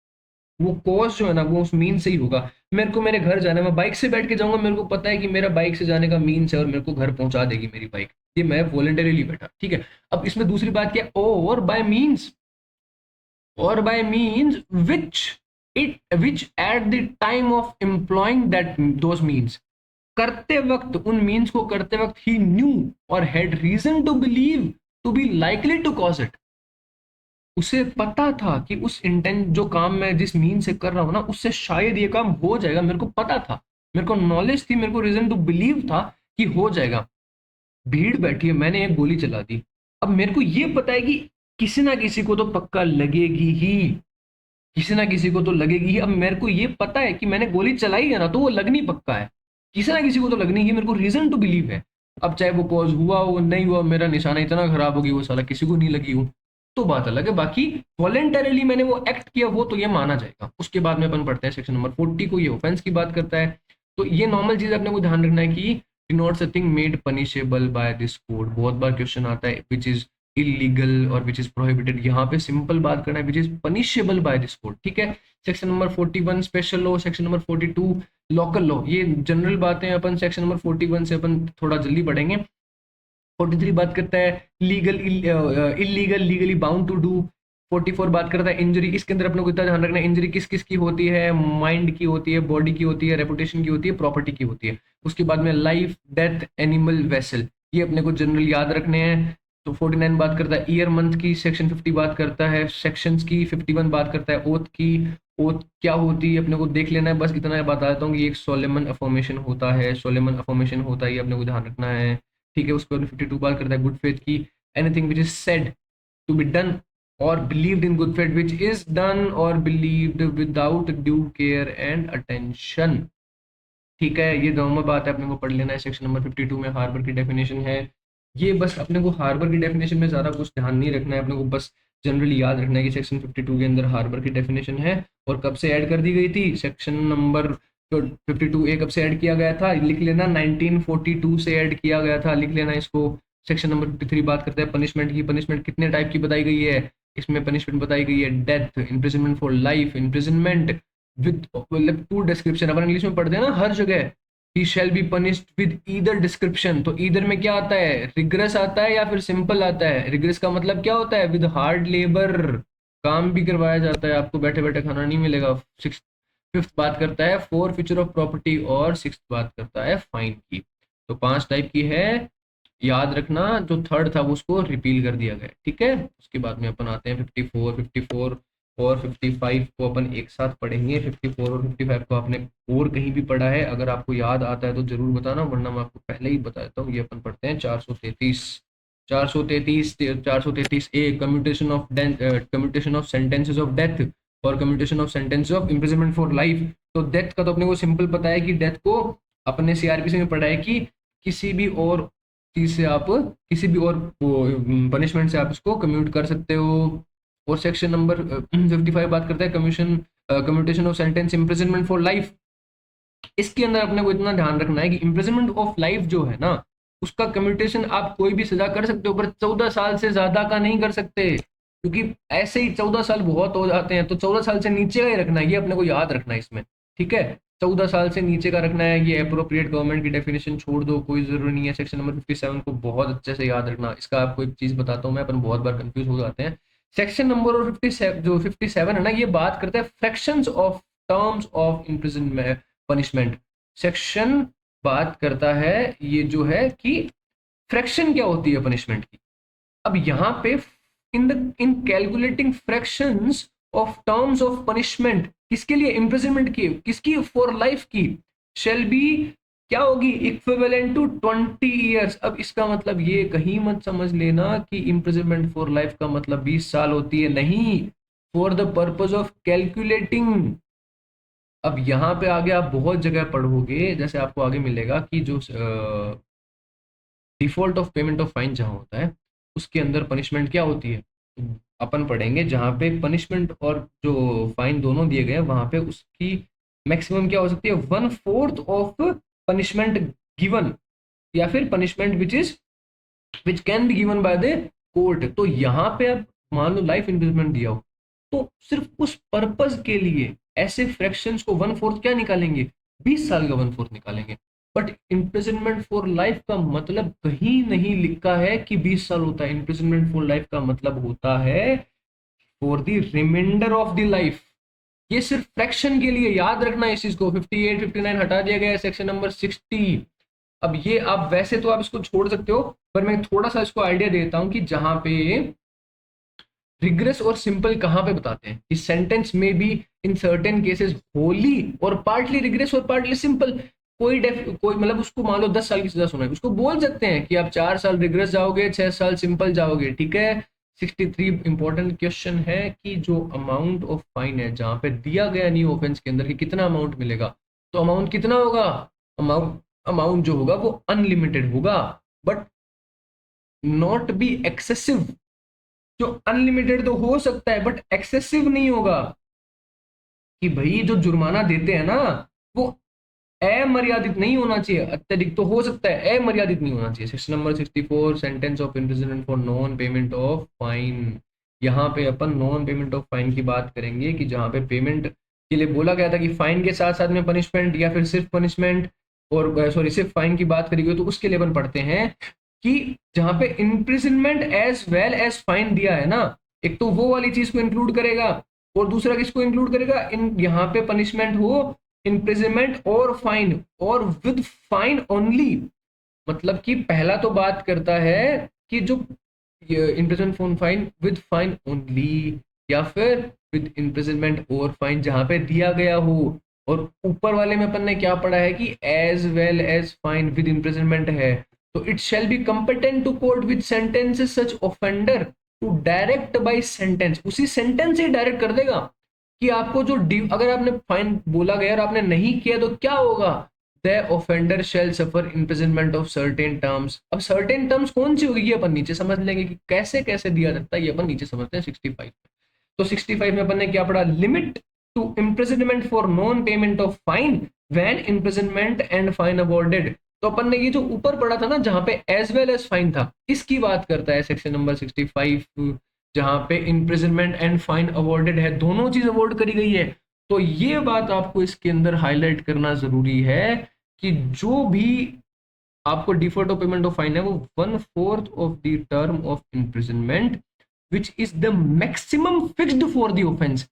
वो कॉज जो है ना वो उस मीन से ही होगा। मेरे को मेरे घर जाना है, मैं बाइक से बैठ के जाऊंगा, मेरे को पता है कि मेरा बाइक से जाने का मीन्स है और मेरे को घर पहुंचा देगी मेरी बाइक, ये मैं वॉलंटरीली बैठा, ठीक है। अब इसमें दूसरी बात क्या है? और बाय मीन्स, और by means which at the time of employing that those means, करते वक्त, उन मीन्स को करते वक्त ही न्यू और had reason to believe to be likely to cause it. उसे पता था कि उस इंटेंट, जो काम मैं जिस मीन से कर रहा हूं ना उससे शायद ये काम हो जाएगा, मेरे को पता था, मेरे को नॉलेज थी, मेरे को रीजन टू बिलीव था कि हो जाएगा। भीड़ बैठी है, मैंने एक गोली चला दी, अब मेरे को ये पता है कि किसी ना किसी को तो पक्का लगेगी ही, किसी ना किसी को तो लगेगी ही। अब मेरे को ये पता है कि मैंने गोली चलाई है ना तो वो लगनी पक्का है, किसी ना किसी को तो लगनी ही, मेरे को रीजन टू बिलीव है। अब चाहे वो कॉज हुआ हो नहीं हुआ, मेरा निशाना इतना खराब होगी वो साला किसी को नहीं लगी हो, तो बात अलग है, बाकी वॉलेंटरली मैंने वो एक्ट किया वो तो ये माना जाएगा। उसके बाद में अपन पढ़ते हैं सेक्शन नंबर 40 को, ये ऑफेंस की बात करता है। तो ये नॉर्मल चीज अपने को ध्यान रखना है कि denotes a thing made punishable by this code. बहुत बार क्वेश्चन आता है विच इज इलीगल और विच इज प्रोहिबिटेड, यहाँ पे सिंपल बात करना है which is punishable by this code, ठीक है। Section number 41 special law, section number 42 local law, ये जनरल बातें अपन सेक्शन नंबर 41 से अपन थोड़ा जल्दी पढ़ेंगे। 43 बात करता है legal illegal legally bound to do. 44 बात करता है इंजरी, इसके अंदर अपने को इतना ध्यान रखना है इंजरी किस किस की होती है, माइंड की होती है, बॉडी की होती है, रेपुटेशन की होती है, प्रॉपर्टी की होती है। उसके बाद में लाइफ, डेथ, एनिमल, वेसल, ये अपने को जनरल याद रखने हैं। तो 49 बात करता है ईयर मंथ की, सेक्शन 50 बात करता है सेक्शंस की, 51 बात करता है ओथ की। ओथ क्या होती है अपने को देख लेना है, बस इतना बता देता हूँ कि एक सोलेमन अफर्मेशन होता है, सोलेमन अफर्मेशन होता है, ये अपने को ध्यान रखना है, ठीक है। उसके बाद 52 बात करता है गुड फेथ की, anything which is said to be done or believed in good faith which is done or believed without due care and attention, ठीक है। ये दोनों बात है अपने को पढ़ लेना है। सेक्शन नंबर 52 में हार्बर की डेफिनेशन है। ये बस अपने को हार्बर की डेफिनेशन में ज्यादा कुछ ध्यान नहीं रखना है, अपने को बस जनरली याद रखना है कि सेक्शन 52 के अंदर हार्बर की डेफिनेशन है और कब से ऐड कर दी गई थी। सेक्शन नंबर 52A कब से ऐड किया गया था, लिख लेना 1942 से ऐड किया गया था, लिख लेना इसको। सेक्शन नंबर 53 बात करते हैं पनिशमेंट की। पनिशमेंट कितने टाइप की बताई गई है, इसमें पनिशमेंट बताई गई है death, imprisonment for life, imprisonment with मतलब टू डिस्क्रिप्शन। अपन इंग्लिश में पढ़ते हैं ना हर जगह, he shall be punished with either description. तो ईदर में क्या आता है, रिग्रेस आता है या फिर सिंपल आता है। रिग्रेस का मतलब क्या होता है, विद हार्ड लेबर, काम भी करवाया जाता है, आपको बैठे बैठे खाना नहीं मिलेगा। सिक्स फिफ्थ बात करता है फॉर फ्यूचर ऑफ प्रॉपर्टी और सिक्स बात करता है फाइन की। तो 5 टाइप की है, याद रखना। जो थर्ड था वो उसको रिपील कर दिया गया, ठीक है। उसके बाद में अपन आते हैं 54 और 55 को अपन एक साथ पढ़ेंगे। 54 और 55 को आपने और कहीं भी पढ़ा है, अगर आपको याद आता है तो जरूर बताना, वरना मैं आपको पहले ही बता देता हूँ। ये अपन पढ़ते हैं 433, 433A commutation of sentences of death और commutation of sentence of imprisonment for life. तो डेथ का तो अपने को सिंपल पता है कि डेथ को अपने सीआरपीसी में पढ़ा है कि किसी भी और चीज से आप, किसी भी और पनिशमेंट से आप इसको कम्यूट कर सकते हो। और सेक्शन नंबर 55 बात करता है commutation of sentence imprisonment for life. इसके अंदर अपने को इतना ध्यान रखना है कि इम्प्रिजनमेंट ऑफ लाइफ जो है ना, उसका कम्यूटेशन आप कोई भी सजा कर सकते हो, पर 14 साल से ज्यादा का नहीं कर सकते, क्योंकि ऐसे ही 14 साल बहुत हो जाते हैं। तो 14 साल से नीचे का ही रखना है, ये अपने को याद रखना है इसमें, ठीक है। 14 साल से नीचे का रखना है। ये अप्रोप्रिएट गवर्नमेंट की डेफिनेशन छोड़ दो, कोई जरूरी नहीं है। सेक्शन नंबर 57 को बहुत अच्छे से याद रखना। इसका आपको एक चीज बताता हूँ मैं, अपन बहुत बार कंफ्यूज हो जाते हैं। सेक्शन नंबर और 57 जो 57 है ना, ये बात करता है fractions of terms of imprisonment punishment. Section बात करता है ये जो है कि फ्रैक्शन क्या होती है पनिशमेंट की। अब यहाँ पे इन calculating fractions of terms of punishment, किसके लिए, इम्प्रिजनमेंट की, किसकी, फॉर लाइफ की, शेल बी क्या होगी, इक्विवेलेंट टू 20 ईयर्स। अब इसका मतलब ये कहीं मत समझ लेना कि इम्प्रिजनमेंट फॉर लाइफ का मतलब 20 साल होती है, नहीं, for the purpose of calculating. अब यहाँ पे आगे आप बहुत जगह पढ़ोगे, जैसे आपको आगे मिलेगा कि जो default of payment of fine जहाँ होता है, उसके अंदर पनिशमेंट क्या होती है, अपन पढ़ेंगे जहाँ पे पनिशमेंट और जो फाइन दोनों दिए गए हैं, वहां पे उसकी मैक्सिमम क्या हो सकती है, 1/4 ऑफ पनिशमेंट गिवन, या फिर punishment which can be given by the court. तो यहाँ पे अब मान लो लाइफ इम्प्रिजनमेंट दिया हो, तो सिर्फ उस पर्पज के लिए ऐसे फ्रैक्शंस को 1/4 क्या निकालेंगे, 20 साल का 1/4 निकालेंगे। बट इम्प्रिजनमेंट फॉर लाइफ का मतलब कहीं नहीं लिखा है कि 20 साल होता है। इम्प्रिजनमेंट फॉर लाइफ का मतलब होता है for the remainder of the life. ये सिर्फ फ्रैक्शन के लिए, याद रखना इस चीज को। 58 59 हटा दिया गया है, सेक्शन नंबर 60। अब ये आप वैसे तो आप इसको छोड़ सकते हो, पर मैं थोड़ा सा इसको आइडिया देता हूं कि जहां पे रिग्रेस और सिंपल कहां पे बताते हैं, इस सेंटेंस में भी इन सर्टेन केसेस होली और पार्टली रिग्रेस और पार्टली सिंपल। कोई मतलब उसको मान लो 10 साल की सजा सुनाई, उसको बोल सकते हैं कि आप 4 साल रिग्रेस जाओगे, 6 साल सिंपल जाओगे, ठीक है। 63 इंपॉर्टेंट क्वेश्चन है कि जो अमाउंट ऑफ फाइन है, जहां पे दिया गया न्यू ऑफेंस के अंदर कि कितना अमाउंट मिलेगा, तो अमाउंट कितना होगा, अमाउंट जो होगा वो अनलिमिटेड होगा, बट नॉट बी एक्सेसिव। जो अनलिमिटेड तो हो सकता है बट एक्सेसिव नहीं होगा, कि भाई जो जुर्माना देते हैं ना वो अमर्यादित नहीं होना चाहिए, अत्यधिक तो हो सकता है, अमर्यादित नहीं होना चाहिए। Section number 64, sentence of imprisonment for non payment of fine. यहाँ पे अपन नॉन पेमेंट ऑफ फाइन की बात करेंगे, कि जहाँ पे पेमेंट के लिए बोला गया था कि फाइन के साथ साथ में पनिशमेंट या फिर सिर्फ पनिशमेंट, और सॉरी सिर्फ फाइन की बात करेंगे तो उसके लिए अपन पढ़ते हैं कि जहाँ पे imprisonment as well as fine दिया है ना, एक तो वो वाली चीज को इंक्लूड करेगा, और दूसरा किसको इंक्लूड करेगा, इन यहाँ पे पनिशमेंट हो इम्प्रिजनमेंट और फाइन, और विद फाइन ओनली। मतलब कि पहला तो बात करता है कि जो imprisonment for fine with fine only, या फिर विद इम्प्रिजनमेंट और फाइन जहां पे दिया गया हो। और ऊपर वाले में अपन ने क्या पढ़ा है कि as well as fine with imprisonment है, तो it shall be competent to court with sentences such offender to direct by sentence, उसी सेंटेंस से डायरेक्ट कर देगा कि आपको जो अगर आपने फाइन बोला गया और आपने नहीं किया तो क्या होगा, the offender shall suffer imprisonment of certain terms. अब सर्टेन टर्म्स कौन सी होगी ये अपन नीचे समझ लेंगे कि कैसे कैसे दिया जाता है, ये अपन नीचे समझते हैं 65 में। तो 65 में अपन ने क्या पढ़ा, limit to imprisonment for non payment of fine when imprisonment and fine awarded. तो अपन ने ये जो ऊपर पढ़ा था ना जहां पे एज वेल एज फाइन था, इसकी बात करता है सेक्शन नंबर 65, जहां पे इम्प्रिजनमेंट एंड फाइन अवॉर्डेड है, दोनों चीज अवॉर्ड करी गई है। तो ये बात आपको इसके अंदर हाईलाइट करना जरूरी है कि जो भी आपको default of payment of fine है वो 1/4 of the term of imprisonment which is the maximum fixed for the offence.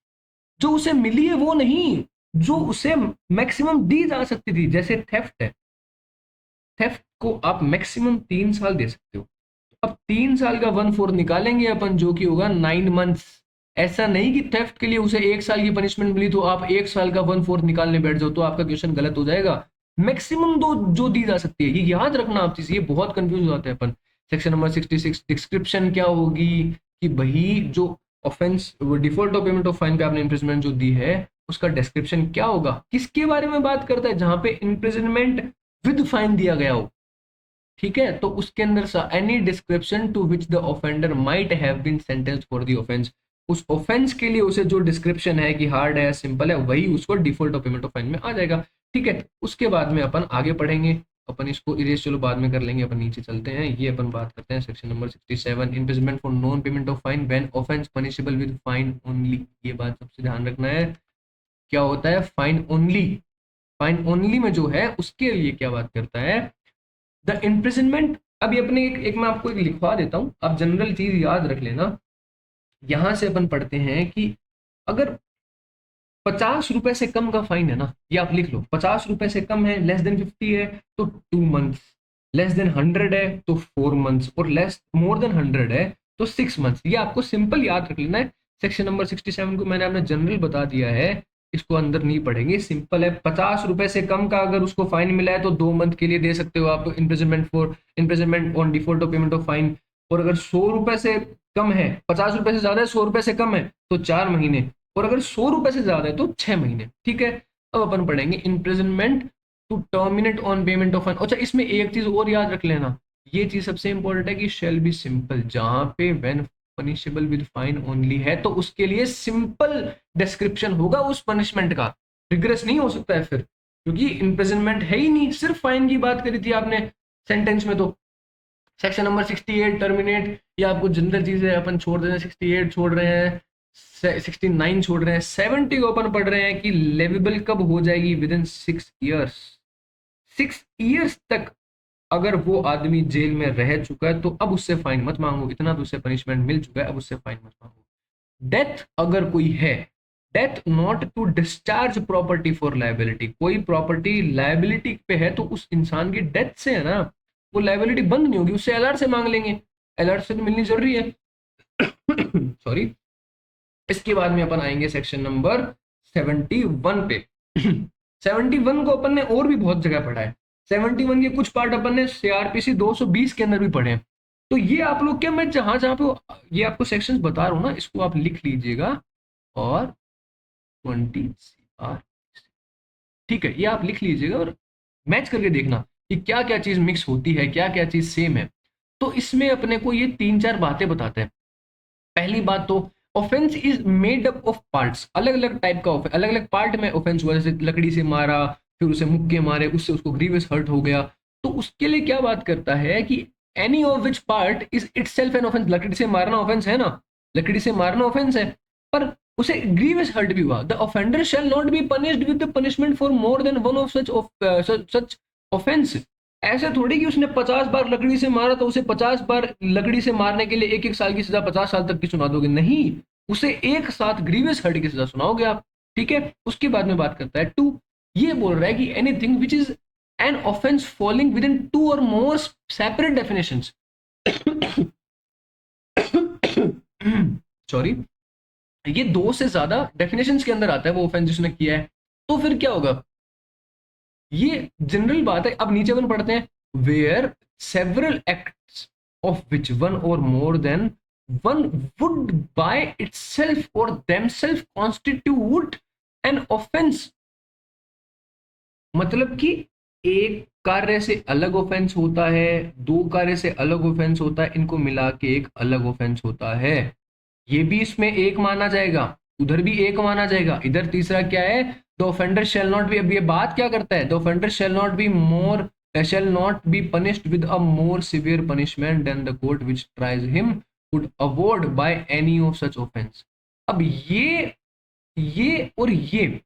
जो उसे मिली है वो नहीं, जो उसे मैक्सिमम दी जा सकती थी, जैसे थेफ्ट है, थेफ्ट को आप मैक्सिमम 3 साल दे सकते हो। अब 3 साल का 1/4 निकालेंगे अपन, जो कि होगा 9 मंथ्स। ऐसा नहीं कि थेफ्ट के लिए उसे 1 साल की पनिशमेंट मिली तो आप 1 साल का 1/4 निकालने बैठ जाओ, तो आपका क्वेश्चन गलत हो जाएगा। मैक्सिमम दो जो दी जा सकती है, ये याद रखना आप चीज, ये बहुत कंफ्यूज हो जाते हैं अपन। सेक्शन नंबर 66 डिस्क्रिप्शन क्या होगी, कि वही जो offence default of payment of fine पे आपने इम्प्रिजनमेंट जो दी है उसका डिस्क्रिप्शन क्या होगा, किसके बारे में बात करता है, जहां पे इम्प्रिजनमेंट विद फाइन दिया गया हो। ठीक है, तो उसके अंदर any description to which the offender might have been sentenced for the offence, उस ऑफेंस के लिए उसे जो डिस्क्रिप्शन है कि हार्ड है सिंपल है, वही उसको default of payment of fine में आ जाएगा। ठीक है, उसके बाद में अपन आगे पढ़ेंगे, अपन इसको इरेज चलो बाद में कर लेंगे, अपन नीचे चलते हैं। ये अपन बात करते हैं section number 67, imprisonment for non payment of fine when offence punishable with fine only. ये बात सबसे ध्यान रखना है, क्या होता है फाइन ओनली। फाइन ओनली में जो है उसके लिए क्या बात करता है, द इम्प्रिजनमेंट। अभी अपने एक मैं आपको एक लिखवा देता हूं, आप जनरल चीज याद रख लेना। यहां से अपन पढ़ते हैं कि अगर 50 रुपए से कम का फाइन है ना, ये आप लिख लो, 50 रुपए से कम है, लेस देन 50 है तो 2 मंथ्स, लेस देन 100 है तो 4 मंथ्स, और लेस मोर देन 100 है तो 6 मंथ्स। ये आपको सिंपल याद रख लेना है। सेक्शन नंबर 67 को मैंने आपने जनरल बता दिया है, इसको अंदर नहीं पढ़ेंगे, सिंपल है। 50 रुपए से कम का अगर उसको फाइन मिला है तो 2 मंथ के लिए दे सकते हो आप imprisonment on default of payment of fine. और अगर 100 रुपए से कम है, 50 रुपए से ज्यादा है, 100 रुपए से कम है तो 4 महीने, और अगर 100 रुपए से ज्यादा है तो 6 महीने। ठीक है, अब अपन पढ़ेंगे imprisonment to terminate on payment of fine. अच्छा, इसमें एक चीज और याद रख लेना, ये चीज सबसे इंपॉर्टेंट है कि शेल बी सिंपल, जहां पे when punishable with fine only है तो उसके लिए सिंपल डिस्क्रिप्शन होगा उस पनिशमेंट का, रिग्रेस नहीं हो सकता है फिर, क्योंकि इम्प्रिजनमेंट है ही नहीं, सिर्फ फाइन की बात करी थी आपने सेंटेंस में। तो सेक्शन नंबर 68 टर्मिनेट, ये आपको जनरल चीज है, अपन छोड़ रहे हैं, 68 छोड़ रहे हैं, 69 छोड़ रहे हैं, 70 को अपन पढ़ रहे हैं कि लेवेबल कब हो जाएगी, विद इन 6 ईयर्स। 6 ईयर्स तक अगर वो आदमी जेल में रह चुका है तो अब उससे फाइन मत मांगो, इतना तो उससे पनिशमेंट मिल चुका है, अब उससे फाइन मत मांगो। डेथ अगर कोई है, death not to discharge property for liability, कोई प्रॉपर्टी लाइबिलिटी पे है तो उस इंसान की डेथ से है ना वो लाइबिलिटी बंद नहीं होगी, उससे एलआर से मांग लेंगे, एलआर से तो मिलनी जरूरी है। सॉरी। इसके बाद में अपन आएंगे सेक्शन नंबर 71 पे। 71 को अपन ने और भी बहुत जगह पढ़ा है, 71 के कुछ पार्ट अपन ने सीआरपीसी 220 के अंदर भी पढ़े हैं। तो ये आप लोग क्या, मैं जहां जहां पे ये आपको सेक्शंस बता रहा हूँ ना, इसको आप लिख लीजिएगा, और 20 ठीक है, ये आप लिख लीजिएगा और मैच करके देखना कि क्या क्या चीज मिक्स होती है, क्या क्या चीज सेम है। तो इसमें अपने को ये 3-4 बातें बताते हैं। पहली बात तो offence is made up of parts, अलग अलग टाइप का अलग अलग पार्ट में ऑफेंस हुआ, जैसे लकड़ी से मारा, फिर उसे मुक्के मारे, उससे उसको ग्रीवियस हर्ट हो गया, तो उसके लिए क्या बात करता है कि any of which part is itself an offence. लकड़ी से मारना ऑफेंस है ना, लकड़ी से मारना ऑफेंस है, पर उसे ग्रीवियस हर्ट भी हुआ, the offender shall not be punished with the punishment for more than one of such offence. ऐसे थोड़ी कि उसने 50 बार लकड़ी से मारा तो उसे 50 बार लकड़ी से मारने के लिए 1-1 साल की सजा, 50 साल तक की सुना दोगे, नहीं, उसे एक साथ ग्रीवियस हर्ट की सजा सुनाओगे आप। ठीक है, उसके बाद में बात करता है टू, ये बोल रहा है कि anything which is an offence falling with in 2 और मोर सेपरेट डेफिनेशंस, सॉरी, ये 2 से ज्यादा डेफिनेशंस के अंदर आता है वो ऑफेंस जिसने किया है, तो फिर क्या होगा, ये जनरल बात है। अब नीचे वन पढ़ते हैं, where several acts of which one or more than one would by itself or themselves constitute an offence, मतलब कि एक कार्य से अलग ऑफेंस होता है, 2 कार्य से अलग ऑफेंस होता है, इनको मिला के एक अलग ऑफेंस होता है। ये भी इसमें एक माना जाएगा, उधर भी एक माना जाएगा, इधर तीसरा क्या है, the offender shall not be, अब ये बात क्या करता है, the offender shall not be more shall not be punished with a more severe punishment than the court which tries him would award by any of such offence. अब ये और ये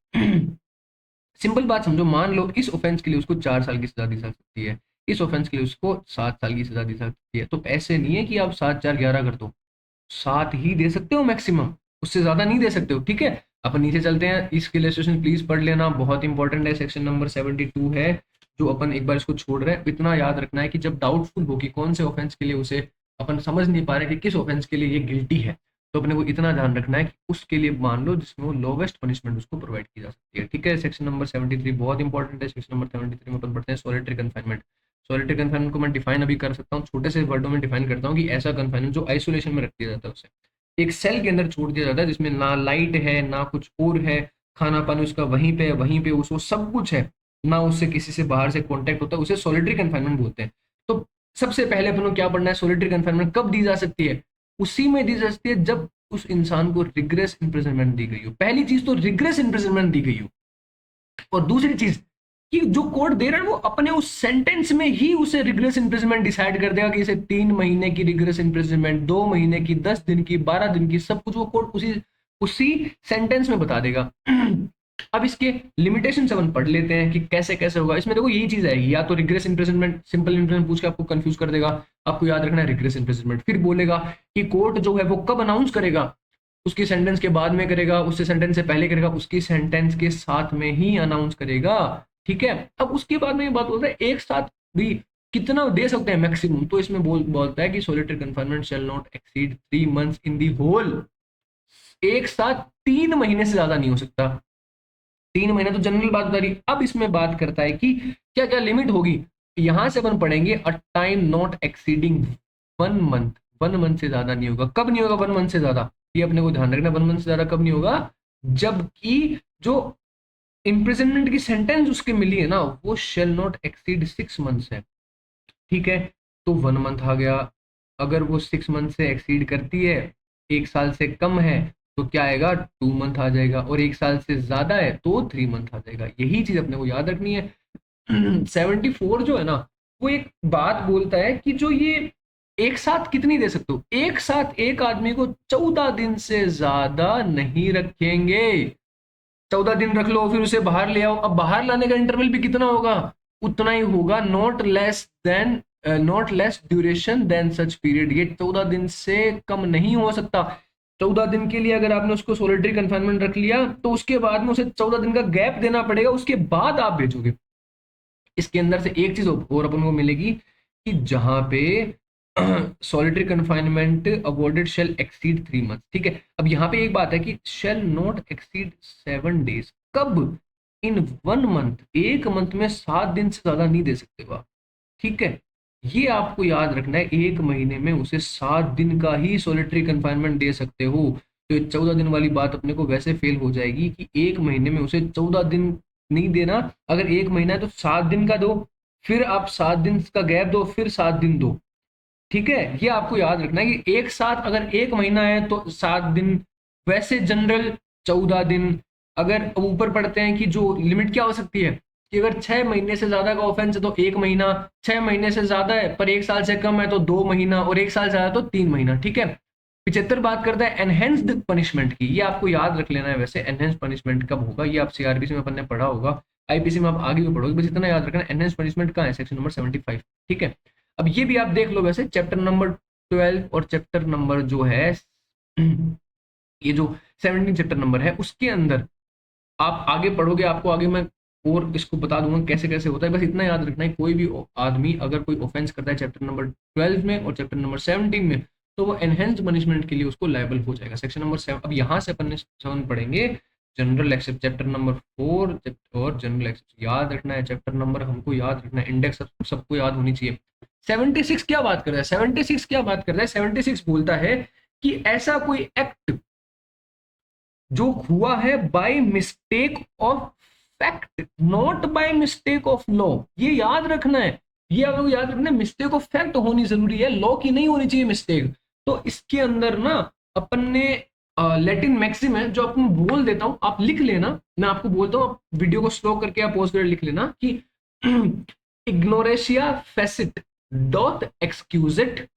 सिंपल बात समझो, मान लो इस ऑफेंस के लिए उसको 4 साल की सजा दी जा सकती है, इस ऑफेंस के लिए उसको 7 साल की सजा दी जा सकती है, तो ऐसे नहीं है कि आप 7 4 11 कर दो, 7 ही दे सकते हो मैक्सिमम, उससे ज्यादा नहीं दे सकते हो। ठीक है, अपन नीचे चलते हैं, इसके इलस्ट्रेशन प्लीज पढ़ लेना, बहुत इंपॉर्टेंट है, सेक्शन नंबर 72 है, जो अपन एक बार इसको छोड़ रहे हैं। इतना याद रखना है कि जब डाउटफुल हो कि कौन से ऑफेंस के लिए उसे, अपन समझ नहीं पा रहे कि किस ऑफेंस के लिए ये गिल्टी है, तो अपने को इतना ध्यान रखना है कि उसके लिए मान लो जिसमें वो लोवेस्ट पनिशमेंट उसको प्रोवाइड की जा सकती है। ठीक है, सेक्शन नंबर 73 बहुत इंपॉर्टेंट है। सेक्शन नंबर 73 में अपन पढ़ते हैं सॉलिटरी कन्फाइनमेंट। सॉलिटरी कन्फाइनमेंट को मैं डिफाइन अभी कर सकता हूँ, छोटे से वर्डों में डिफाइन करता हूँ कि ऐसा कन्फाइनमेंट जो आइसोलेशन में रख दिया जाता है, उसे एक सेल के अंदर छोड़ दिया जाता है, जिसमें ना लाइट है ना कुछ और है, खाना पानी उसका वहीं पे उसको सब कुछ है, ना उससे किसी से बाहर से कांटेक्ट होता है, उसे सॉलिटरी कन्फाइनमेंट बोलते हैं। तो सबसे पहले अपन को क्या पढ़ना है, सॉलिटरी कन्फाइनमेंट कब दी जा सकती है, उसी में दी जा सकती है जब उस इंसान को रिग्रेस इम्प्रिजनमेंट दी गई हो। पहली चीज तो रिग्रेस इम्प्रिजनमेंट दी गई हो, और दूसरी चीज कि जो कोर्ट दे रहा है वो अपने उस सेंटेंस में ही उसे रिग्रेस इम्प्रिजनमेंट डिसाइड कर देगा कि इसे 3 महीने की रिग्रेस इम्प्रिजनमेंट, 2 महीने की, 10 दिन की, 12 दिन की, सब कुछ वो कोर्ट उसी उसी सेंटेंस में बता देगा। अब इसके लिमिटेशन अपन पढ़ लेते हैं कि कैसे कैसे होगा। इसमें देखो यही चीज है, या तो रिग्रेस इम्प्रिजनमेंट, सिंपल इम्प्रिजनमेंट पूछ के आपको कंफ्यूज कर देगा, आपको याद रखना है रिग्रेस इम्प्रिजनमेंट, फिर बोलेगा कि कोर्ट जो है वो कब अनाउंस करेगा, उसकी सेंटेंस के बाद में करेगा, उससे सेंटेंस से पहले करेगा, उसकी सेंटेंस के साथ में ही अनाउंस करेगा। ठीक है, अब उसके बाद में ये बात बोलता है एक साथ भी कितना दे सकते हैं मैक्सिमम, तो इसमें बोलता है कि solitary confinement shall not exceed 3 months in the whole, एक साथ 3 महीने से ज्यादा नहीं हो सकता। 3 महीने तो जनरल बात बता रही। अब इसमें बात करता है कि क्या क्या लिमिट होगी, यहां से अपन पढ़ेंगे a time not exceeding 1 month, 1 month से ज्यादा नहीं होगा। कब नहीं होगा 1 मंथ से ज्यादा, ये अपने को ध्यान रखना, 1 मंथ से ज्यादा कब नहीं होगा, जबकि जो इम्प्रिजनमेंट की सेंटेंस उसके मिली है ना वो शेल नॉट एक्सीड 6 मंथ्स है। ठीक है, तो 1 मंथ आ गया, अगर वो 6 मंथ से एक्सीड करती है, 1 साल से कम है, तो क्या आएगा, 2 मंथ आ जाएगा, और 1 साल से ज्यादा है तो 3 मंथ आ जाएगा। यही चीज अपने को याद रखनी है। 74 जो है ना, वो एक बात बोलता है कि जो ये एक साथ कितनी दे सकते हो, एक साथ एक आदमी को 14 दिन से ज्यादा नहीं रखेंगे। 14 दिन रख लो, फिर उसे बाहर ले आओ, अब बाहर लाने का इंटरवल भी कितना होगा, उतना ही होगा, not less duration than such period, ये 14 दिन से कम नहीं हो सकता। 14 दिन के लिए अगर आपने उसको सोलिटरी कन्फाइनमेंट रख लिया तो उसके बाद में उसे 14 दिन का गैप देना पड़ेगा, उसके बाद आप भेजोगे। इसके अंदर से एक चीज और अपन को मिलेगी कि जहां पे solitary confinement awarded shall exceed 3 month. ठीक है, अब यहाँ पे एक बात है कि शेल नॉट एक्सीड 7 डेज, कब, इन 1 मंथ, एक मंथ में 7 दिन से ज्यादा नहीं दे सकते हो आप। ठीक है, ये आपको याद रखना है, 1 महीने में उसे 7 दिन का ही सॉलिटरी कन्फाइनमेंट दे सकते हो। तो 14 दिन वाली बात अपने को वैसे फेल हो जाएगी कि 1 महीने में उसे 14 दिन नहीं देना। अगर 1 महीना है तो 7 दिन का दो, फिर आप 7 दिन का गैप दो, फिर 7 दिन दो। ठीक है, ये आपको याद रखना है कि एक साथ अगर 1 महीना है तो 7 दिन, वैसे जनरल 14 दिन। अगर ऊपर पढ़ते हैं कि जो लिमिट क्या हो सकती है कि अगर 6 महीने से ज्यादा का ऑफेंस है तो 1 महीना, 6 महीने से ज्यादा है पर 1 साल से कम है तो 2 महीना, और 1 साल से ज्यादा तो 3 महीना। ठीक है, 75 बात करता है एनहेंस्ड पनिशमेंट की, ये आपको याद रख लेना है। वैसे एनहेंस्ड पनिशमेंट कब होगा ये आप सीआरपीसी में अपन ने पढ़ा होगा, आईपीसी में आप आगे भी पढ़ोगे, बस इतना याद रखना एनहेंस्ड पनिशमेंट कहाँ है, सेक्शन नंबर 75। ठीक है, अब ये भी आप देख लो, वैसे चैप्टर नंबर 12 और चैप्टर नंबर जो है ये जो 17 चैप्टर नंबर है उसके अंदर आप आगे पढ़ोगे, आपको आगे मैं और इसको बता दूंगा कैसे कैसे होता है। बस इतना याद रखना है कोई भी आदमी अगर कोई ऑफेंस करता है चैप्टर नंबर 12 में और चैप्टर नंबर 17 में तो वो एनहेंस्ड पनिशमेंट के लिए उसको लायबल हो जाएगा। सेक्शन नंबर 7, अब यहाँ से अपन 7 पढ़ेंगे जनरल एक्सेप्ट चैप्टर नंबर 4 और जनरल एक्सेप्ट याद रखना है, चैप्टर नंबर हमको याद रखना है, इंडेक्स सबको याद होनी चाहिए। 76 क्या बात कर रहा है, 76 क्या बात कर रहा है, 76 बोलता है कि ऐसा कोई एक्ट जो हुआ है bye mistake of fact, not bye mistake of law, ये याद रखना है। ये आपको याद रखना है, मिस्टेक ऑफ फैक्ट होनी जरूरी है, लॉ की नहीं होनी चाहिए मिस्टेक। तो इसके अंदर ना अपन ने लैटिन मैक्सिम है जो अपन बोल देता हूं, आप लिख लेना, मैं आपको बोलता हूं, आप वीडियो को स्लो करके आप पॉज कर लिख लेना कि इग्नोरेशिया फेसिट डॉट एक्सक्यूजिट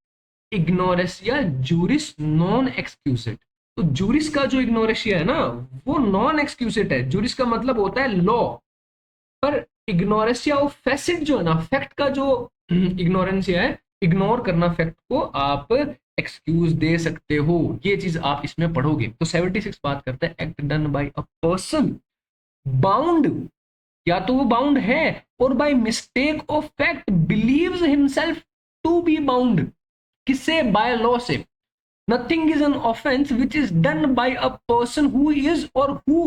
इग्नोरेशिया जूरिस नॉन एक्सक्यूजिट। तो जूरिस का जो इग्नोरेशिया है ना वो नॉन एक्सक्यूजिट है, जूरिस का मतलब होता है लॉ, पर इग्नोरेशिया ऑफ फैसिट जो है ना, फैक्ट का जो इग्नोरेंसिया है, इग्नोर करना फैक्ट को, आप एक्सक्यूज दे सकते हो। ये चीज आप इसमें पढ़ोगे। तो 76 बात करता है act done by a person bound, या तो वो बाउंड है और by mistake of fact believes himself to be bound, किससे, बाय लॉ से। Nothing is an offence which is done by a person who is or who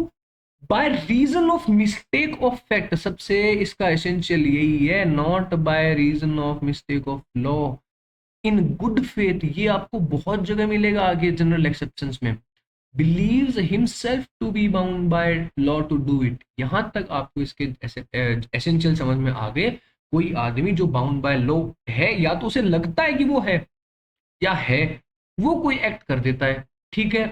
by reason of mistake of fact, सबसे इसका essential यही है, not by reason of mistake of law in good faith. ये आपको बहुत जगह मिलेगा आगे जनरल एक्सेप्शंस में, believes himself to be bound by law to do it। यहां तक आपको इसके एसेंशियल समझ में आ गए। कोई आदमी जो बाउंड बाय लॉ है, या तो उसे लगता है कि वो है या है, वो कोई एक्ट कर देता है, ठीक है,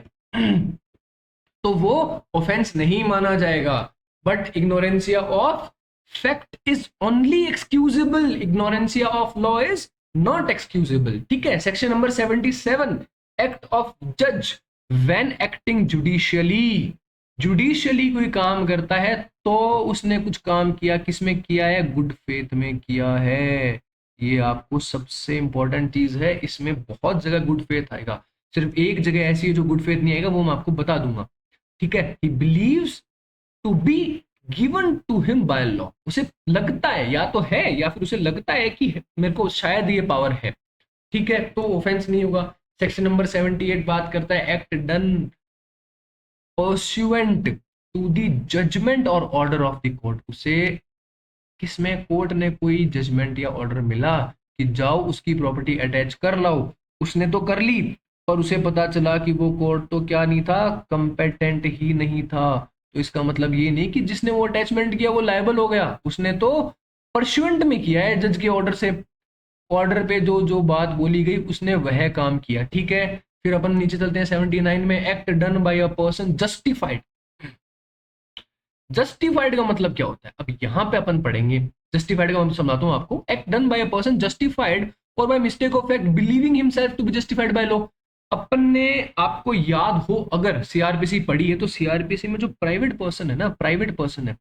तो वो ऑफेंस नहीं माना जाएगा। But ignorantia of fact is only excusable, ignorantia of law is not excusable. ठीक है, सेक्शन नंबर 77 एक्ट ऑफ जज व्हेन एक्टिंग जुडिशियली, जुडिशियली कोई काम करता है तो उसने कुछ काम किया, किसमें किया है, गुड फेथ में किया है। ये आपको सबसे इंपॉर्टेंट चीज है, इसमें बहुत जगह गुड फेथ आएगा, सिर्फ एक जगह ऐसी है जो गुड फेथ नहीं आएगा, वो मैं आपको बता दूंगा। ठीक है, he believes to be given to him by law, उसे लगता है, या तो है या फिर उसे लगता है कि मेरे को शायद ये पावर है, ठीक है, तो ऑफेंस नहीं होगा। सेक्शन नंबर 78 बात करता है act done pursuant to the judgment or order of the court, उसे किसमें, कोर्ट ने कोई जजमेंट या ऑर्डर मिला कि जाओ उसकी प्रॉपर्टी अटैच कर लाओ, उसने तो कर ली, पर उसे पता चला कि वो कोर्ट तो क्या नहीं था, कंपेटेंट ही नहीं था। तो इसका मतलब ये नहीं कि जिसने वो अटैचमेंट किया वो लायबल हो गया, उसने तो परस्यूएंट में किया है जज के ऑर्डर से, ऑर्डर पे जो जो बात बोली गई उसने वह काम किया। ठीक है, फिर अपन नीचे चलते हैं 79 में, act done by a person justified. Justified का मतलब क्या होता है, अब यहाँ पे अपन पढ़ेंगे। जस्टिफाइड का मतलब समझाता हूँ आपको, act done by a person justified or by mistake of fact believing himself to be justified by law. अपन ने, आपको याद हो अगर सीआरपीसी पढ़ी है तो सीआरपीसी में जो प्राइवेट पर्सन है ना, प्राइवेट पर्सन है,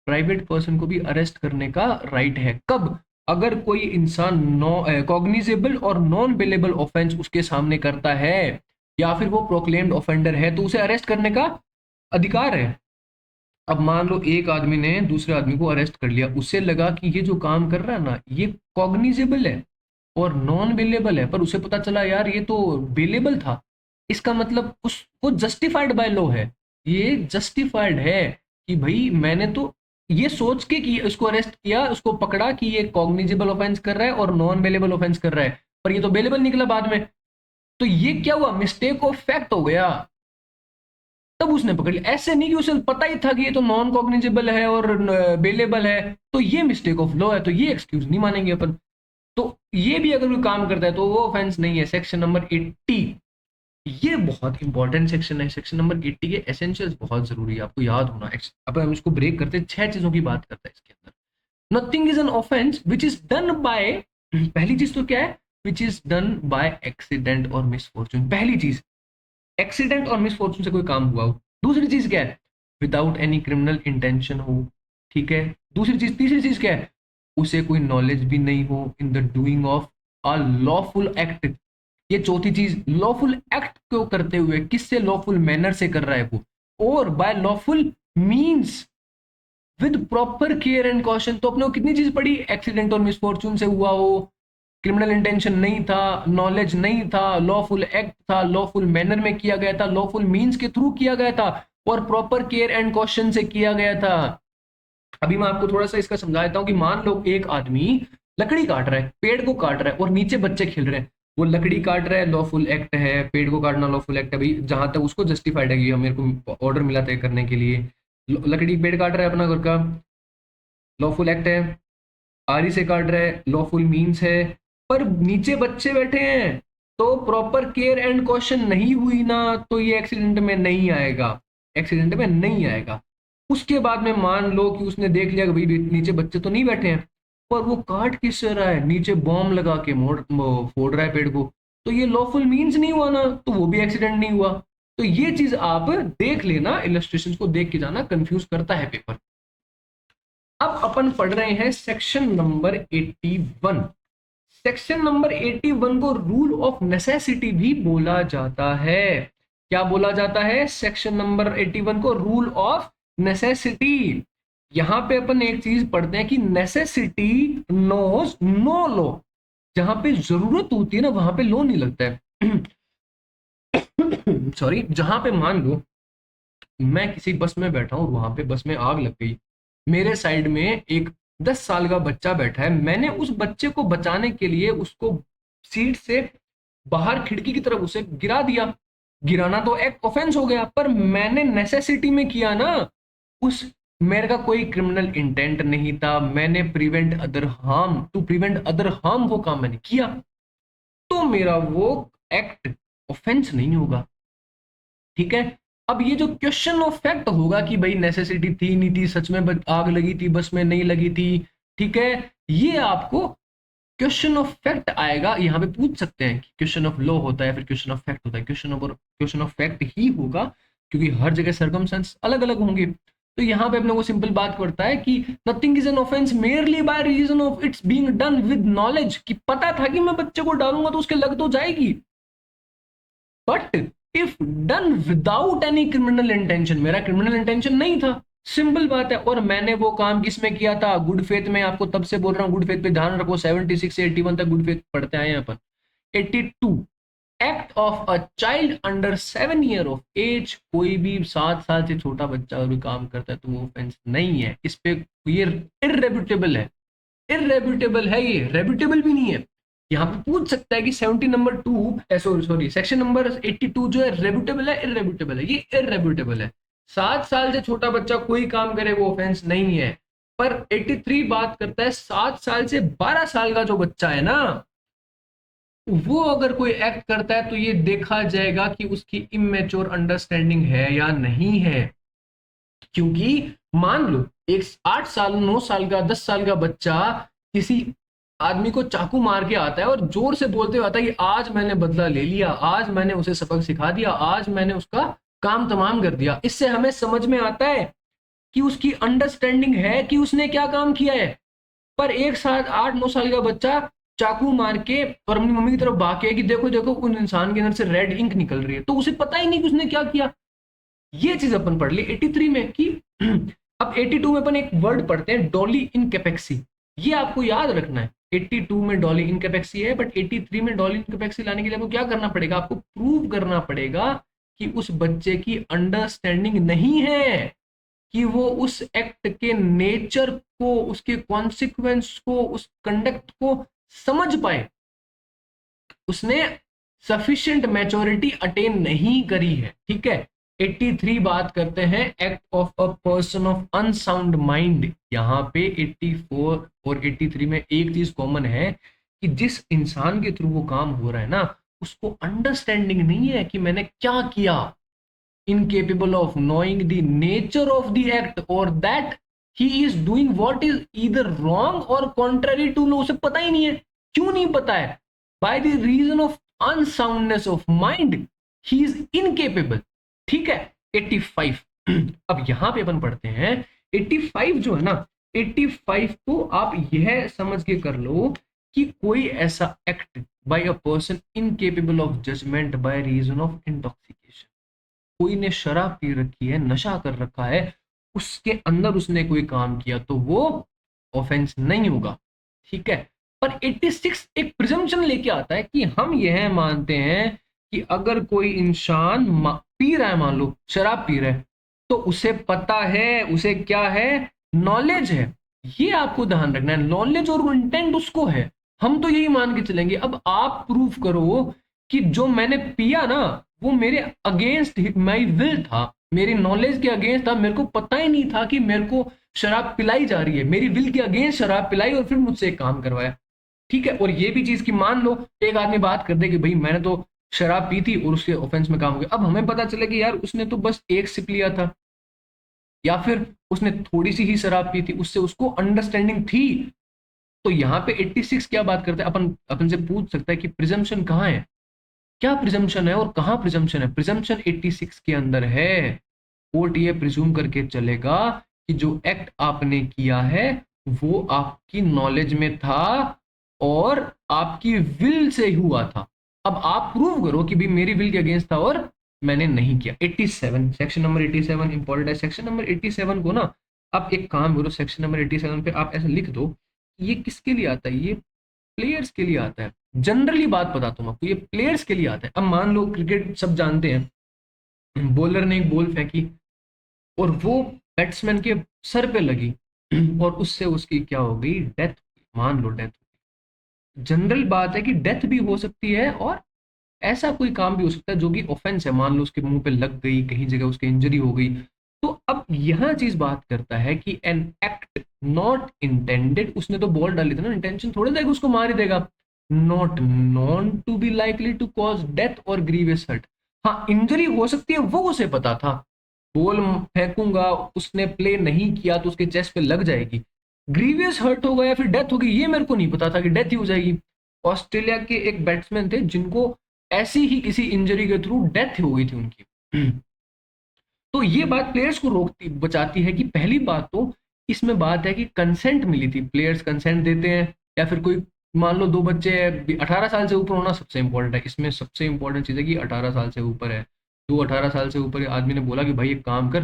प्राइवेट पर्सन को भी अरेस्ट करने का राइट है। कब, अगर कोई इंसान कॉग्निजेबल और नॉन बेलेबल ऑफेंस उसके सामने करता है या फिर वो प्रोक्लेम्ड ऑफेंडर है तो उसे अरेस्ट करने का अधिकार है। अब मान लो एक आदमी ने दूसरे आदमी को अरेस्ट कर लिया, उससे लगा कि ये जो काम कर रहा है ना ये कॉग्निजेबल है और नॉन बेलेबल है, पर उसे पता चला यार ये तो बेलेबल था, इसका मतलब उस वो जस्टिफाइड बाय लॉ है, ये जस्टिफाइड है कि भाई मैंने तो ये सोच के कि उसको अरेस्ट किया, उसको पकड़ा कि ये कॉग्निजेबल ऑफेंस कर रहा है और नॉन बेलेबल ऑफेंस कर रहा है, पर ये तो बेलेबल निकला बाद में, तो ये क्या हुआ, मिस्टेक ऑफ फैक्ट हो गया, तब उसने पकड़ लिया। ऐसे नहीं कि उसे पता ही था कि ये तो नॉन कॉग्निजेबल है और बेलेबल है, तो ये मिस्टेक ऑफ लॉ है, तो ये एक्सक्यूज नहीं मानेंगे अपन। तो ये भी अगर कोई काम करता है तो वो ऑफेंस नहीं है। सेक्शन नंबर 80, ये बहुत इंपॉर्टेंट सेक्शन है। सेक्शन नंबर 80 के एसेंशियल्स बहुत जरूरी है, आपको याद होना। अब हम इसको ब्रेक करते हैं, 6 चीजों की बात करता है इसके अंदर। Nothing is an offence which is done bye, पहली चीज तो क्या है, which is done by accident और मिसफॉर्चून। पहली चीज, एक्सीडेंट और मिसफॉर्चून से कोई काम हुआ हो। दूसरी चीज क्या है, विदाउट एनी क्रिमिनल इंटेंशन हो, ठीक है। दूसरी चीज, तीसरी चीज क्या है, उसे कोई नॉलेज भी नहीं हो in the doing of a lawful act. ये चौथी चीज, लॉफुल एक्ट को करते हुए, किससे, लॉफुल मैनर से कर रहा है वो, और by lawful means with proper care and caution. तो अपने को कितनी चीज पड़ी, एक्सीडेंट और मिसफॉर्चून से हुआ हो, क्रिमिनल इंटेंशन नहीं था, नॉलेज नहीं था, लॉफुल एक्ट था, लॉफुल मैनर में किया गया था, लॉफुल मीन्स के थ्रू किया गया था, और प्रॉपर केयर एंड कॉशन से किया गया था। अभी मैं आपको थोड़ा सा इसका समझा देता हूँ कि मान लो एक आदमी लकड़ी काट रहा है, पेड़ को काट रहा है, और नीचे बच्चे खेल रहे हैं। वो लकड़ी काट रहा है, लॉफुल एक्ट है, पेड़ को काटना लॉफुल एक्ट है भाई, जहां तक उसको जस्टिफाइड है कि मेरे को ऑर्डर मिला था करने के लिए। लकड़ी पेड़ काट रहा है अपना घर का, लॉफुल एक्ट है। आरी से काट रहा है, लॉफुल मीन्स है। पर नीचे बच्चे बैठे हैं, तो प्रॉपर केयर एंड कॉशन नहीं हुई ना, तो ये एक्सीडेंट में नहीं आएगा, एक्सीडेंट में नहीं आएगा। उसके बाद में मान लो कि उसने देख लिया कि भाई नीचे बच्चे तो नहीं बैठे हैं, पर वो काट किस रहा है, नीचे बॉम्ब लगा के फोड़ रहा है पेड़ को, तो ये लॉफुल मीन्स नहीं हुआ ना, तो वो भी एक्सीडेंट नहीं हुआ। तो ये चीज आप देख लेना, इलस्ट्रेशन को देख के जाना, कंफ्यूज करता है पेपर। अब अपन पढ़ रहे हैं सेक्शन नंबर 81। सेक्शन नंबर 81 को रूल ऑफ नेसेसिटी भी बोला जाता है। क्या बोला जाता है, सेक्शन नंबर 81 को रूल ऑफ नेसेसिटी। यहां पे अपन एक चीज पढ़ते हैं कि नेसेसिटी नोज नो लॉ। जहां पे जरूरत होती है ना, वहां पे लॉ नहीं लगता है। सॉरी, जहां पे मान लो मैं किसी बस में बैठा हूं, वहां पे बस में आग लग गई, मेरे साइड में एक 10 साल का बच्चा बैठा है, मैंने उस बच्चे को बचाने के लिए उसको सीट से बाहर खिड़की की तरफ उसे गिरा दिया। गिराना तो एक ऑफेंस हो गया, पर मैंने नेसेसिटी में किया ना। उस, मेरे का कोई क्रिमिनल इंटेंट नहीं था, मैंने prevent other harm, to prevent other harm वो काम मैंने किया, तो मेरा वो एक्ट ऑफेंस नहीं होगा, ठीक है। अब ये जो क्वेश्चन ऑफ फैक्ट होगा कि भाई नेसेसिटी थी नहीं थी, सच में आग लगी थी, बस में नहीं लगी थी, ठीक है, ये आपको क्वेश्चन ऑफ फैक्ट आएगा। यहाँ पे पूछ सकते हैं कि क्वेश्चन ऑफ लॉ होता है फिर क्वेश्चन ऑफ फैक्ट होता है, क्वेश्चन ऑफ फैक्ट ही होगा, क्योंकि हर जगह सर्कमस्टेंस अलग अलग होंगे। तो यहाँ पे अपने को सिंपल बात करता है कि nothing is an offence merely by reason of its being done with knowledge, कि पता था कि मैं बच्चे को डालूंगा तो उसके लग तो जाएगी, but if done without any criminal intention, मेरा क्रिमिनल इंटेंशन नहीं था, सिंपल बात है। और मैंने वो काम किसमें किया था, गुड फेथ में। आपको तब से बोल रहा हूँ गुड फेथ पे ध्यान रखो, 76 से 81 तक गुड फेथ पढ़ते आए हैं अपन। 82, act of a child under 7 year of age, कोई भी 7 साल से छोटा बच्चा अगर काम करता है तो वो ऑफेंस नहीं है। इस पे ये इररेब्यूटेबल है, इररेब्यूटेबल है, ये रेब्यूटेबल भी नहीं है। यहाँ पे पूछ सकता है कि 70 नंबर 2, सॉरी सेक्शन नंबर 82 जो है रेब्यूटेबल है, इररेब्यूटेबल है, ये इररेब्यूटेबल है। 7 साल से छोटा बच्चा कोई काम करे वो ऑफेंस नहीं है। पर 83 बात करता है 7 साल से 12 साल का जो बच्चा है ना, वो अगर कोई एक्ट करता है तो ये देखा जाएगा कि उसकी इमेच्योर अंडरस्टैंडिंग है या नहीं है। क्योंकि मान लो एक 8 साल 9 साल का 10 साल का बच्चा किसी आदमी को चाकू मार के आता है और जोर से बोलते हुए आता है कि आज मैंने बदला ले लिया, आज मैंने उसे सबक सिखा दिया, आज मैंने उसका काम तमाम कर दिया। इससे हमें समझ में आता है कि उसकी अंडरस्टैंडिंग है कि उसने क्या काम किया है। पर एक साथ 8 9 साल का बच्चा चाकू मार के और अपनी मम्मी की तरफ भागे कि देखो देखो उन इंसान के अंदर से रेड इंक निकल रही है, तो उसे पता ही नहीं कि उसने क्या किया। ये चीज अपन पढ़ ली 83 में कि अब 82 में अपन एक वर्ड पढ़ते हैं, डॉली इनकैपेक्सी। ये आपको याद रखना है, 82 में डॉली इनकैपेक्सी है, बट 83 में डॉली इनकैपेक्सी लाने के लिए आपको क्या करना पड़ेगा, आपको प्रूव करना पड़ेगा कि उस बच्चे की अंडरस्टैंडिंग नहीं है, कि वो उस एक्ट के नेचर को, उसके कॉन्सिक्वेंस को, उस कंडक्ट को समझ पाए। उसने सफिशिएंट मैच्योरिटी अटेन नहीं करी है, ठीक है। 83 बात करते हैं act of a person of unsound mind. यहां पे 84 और 83 में एक चीज कॉमन है कि जिस इंसान के थ्रू वो काम हो रहा है ना, उसको अंडरस्टैंडिंग नहीं है कि मैंने क्या किया, incapable of knowing the nature of the act or that he is doing what is either wrong or contrary to law, उसे पता ही नहीं है। क्यों नहीं पता है? by the reason of unsoundness of mind he is incapable। ठीक है, 85। अब यहां पे अपन पढ़ते हैं 85 जो है ना, 85 को आप यह समझ के कर लो कि कोई ऐसा act by a person incapable of judgement by reason of intoxication, कोई ने शराब पी रखी है, नशा कर रखा है, उसके अंदर उसने कोई काम किया तो वो ऑफेंस नहीं होगा। ठीक है, पर 86 एक प्रिजम्पशन लेके आता है कि हम यह मानते हैं कि अगर कोई इंसान पी रहा है, मान लो शराब पी रहा है, तो उसे पता है, उसे क्या है, नॉलेज है। ये आपको ध्यान रखना है, नॉलेज और इंटेंट उसको है। हम तो यही मान के चलेंगे। अब आप प्रूफ करो कि जो मैंने पिया ना वो मेरे अगेंस्ट माई विल था, मेरी नॉलेज के अगेंस्ट था, मेरे को पता ही नहीं था कि मेरे को शराब पिलाई जा रही है, मेरी विल के अगेंस्ट शराब पिलाई और फिर मुझसे एक काम करवाया। ठीक है, और ये भी चीज की मान लो एक आदमी बात कर दे कि भाई मैंने तो शराब पी थी और उसके ऑफेंस में काम हो गया। अब हमें पता चले कि यार उसने तो बस एक सिप लिया था, या फिर उसने थोड़ी सी ही शराब पी थी, उससे उसको अंडरस्टैंडिंग थी। तो यहाँ पे 86 क्या बात करते हैं, अपन अपन से पूछ सकता है कि प्रिजम्पशन कहाँ है, क्या प्रिजम्पशन है और कहाँ प्रिजम्पशन है। प्रिजम्पशन 86 के अंदर है। कोर्ट ये प्रिज्यूम करके चलेगा कि जो एक्ट आपने किया है वो आपकी नॉलेज में था और आपकी विल से हुआ था। अब आप प्रूव करो कि भाई मेरी विल के अगेंस्ट था और मैंने नहीं किया। 87 सेक्शन नंबर 87 इंपॉर्टेंट है। सेक्शन नंबर 87 को ना आप एक काम करो, सेक्शन नंबर 87 पे आप ऐसा लिख दो, ये किसके लिए आता है, ये प्लेयर्स के लिए आता है। जनरली बात बताता हूँ आपको, ये प्लेयर्स के लिए आता है। अब मान लो क्रिकेट सब जानते हैं, बॉलर ने एक बॉल फेंकी और वो बैट्समैन के सर पे लगी और उससे उसकी क्या हो गई, डेथ। मान लो डेथ। जनरल बात है कि डेथ भी हो सकती है और ऐसा कोई काम भी हो सकता है जो कि ऑफेंस है। मान लो उसके मुंह पे लग गई, कहीं जगह उसके इंजरी हो गई। तो अब यह चीज बात करता है कि एन एक्ट नॉट इंटेंडेड, उसने तो बॉल डाली थी ना, इंटेंशन थोड़े देगा उसको मार ही देगा। Not known to be likely to cause death or grievous hurt. हाँ, इंजरी हो सकती है वो उसे पता था, बॉल फेंकूंगा, उसने प्ले नहीं किया तो उसके चेस्ट पे लग जाएगी, ग्रीवियस हर्ट होगा या फिर डेथ होगी ये मेरे को नहीं पता था कि डेथ ही हो जाएगी। ऑस्ट्रेलिया के एक बैट्समैन थे जिनको ऐसी ही किसी इंजरी के थ्रू डेथ हो गई थी उनकी। तो ये बात प्लेयर्स को रोकती बचाती है कि पहली बात तो इसमें बात है कि कंसेंट मिली थी, प्लेयर्स कंसेंट देते हैं। या फिर कोई मान लो दो बच्चे 18 साल से ऊपर होना सबसे इंपॉर्टेंट है इसमें। सबसे इंपॉर्टेंट चीज है कि 18 साल से ऊपर है। दो 18 साल से ऊपर आदमी ने बोला कि भाई एक काम कर,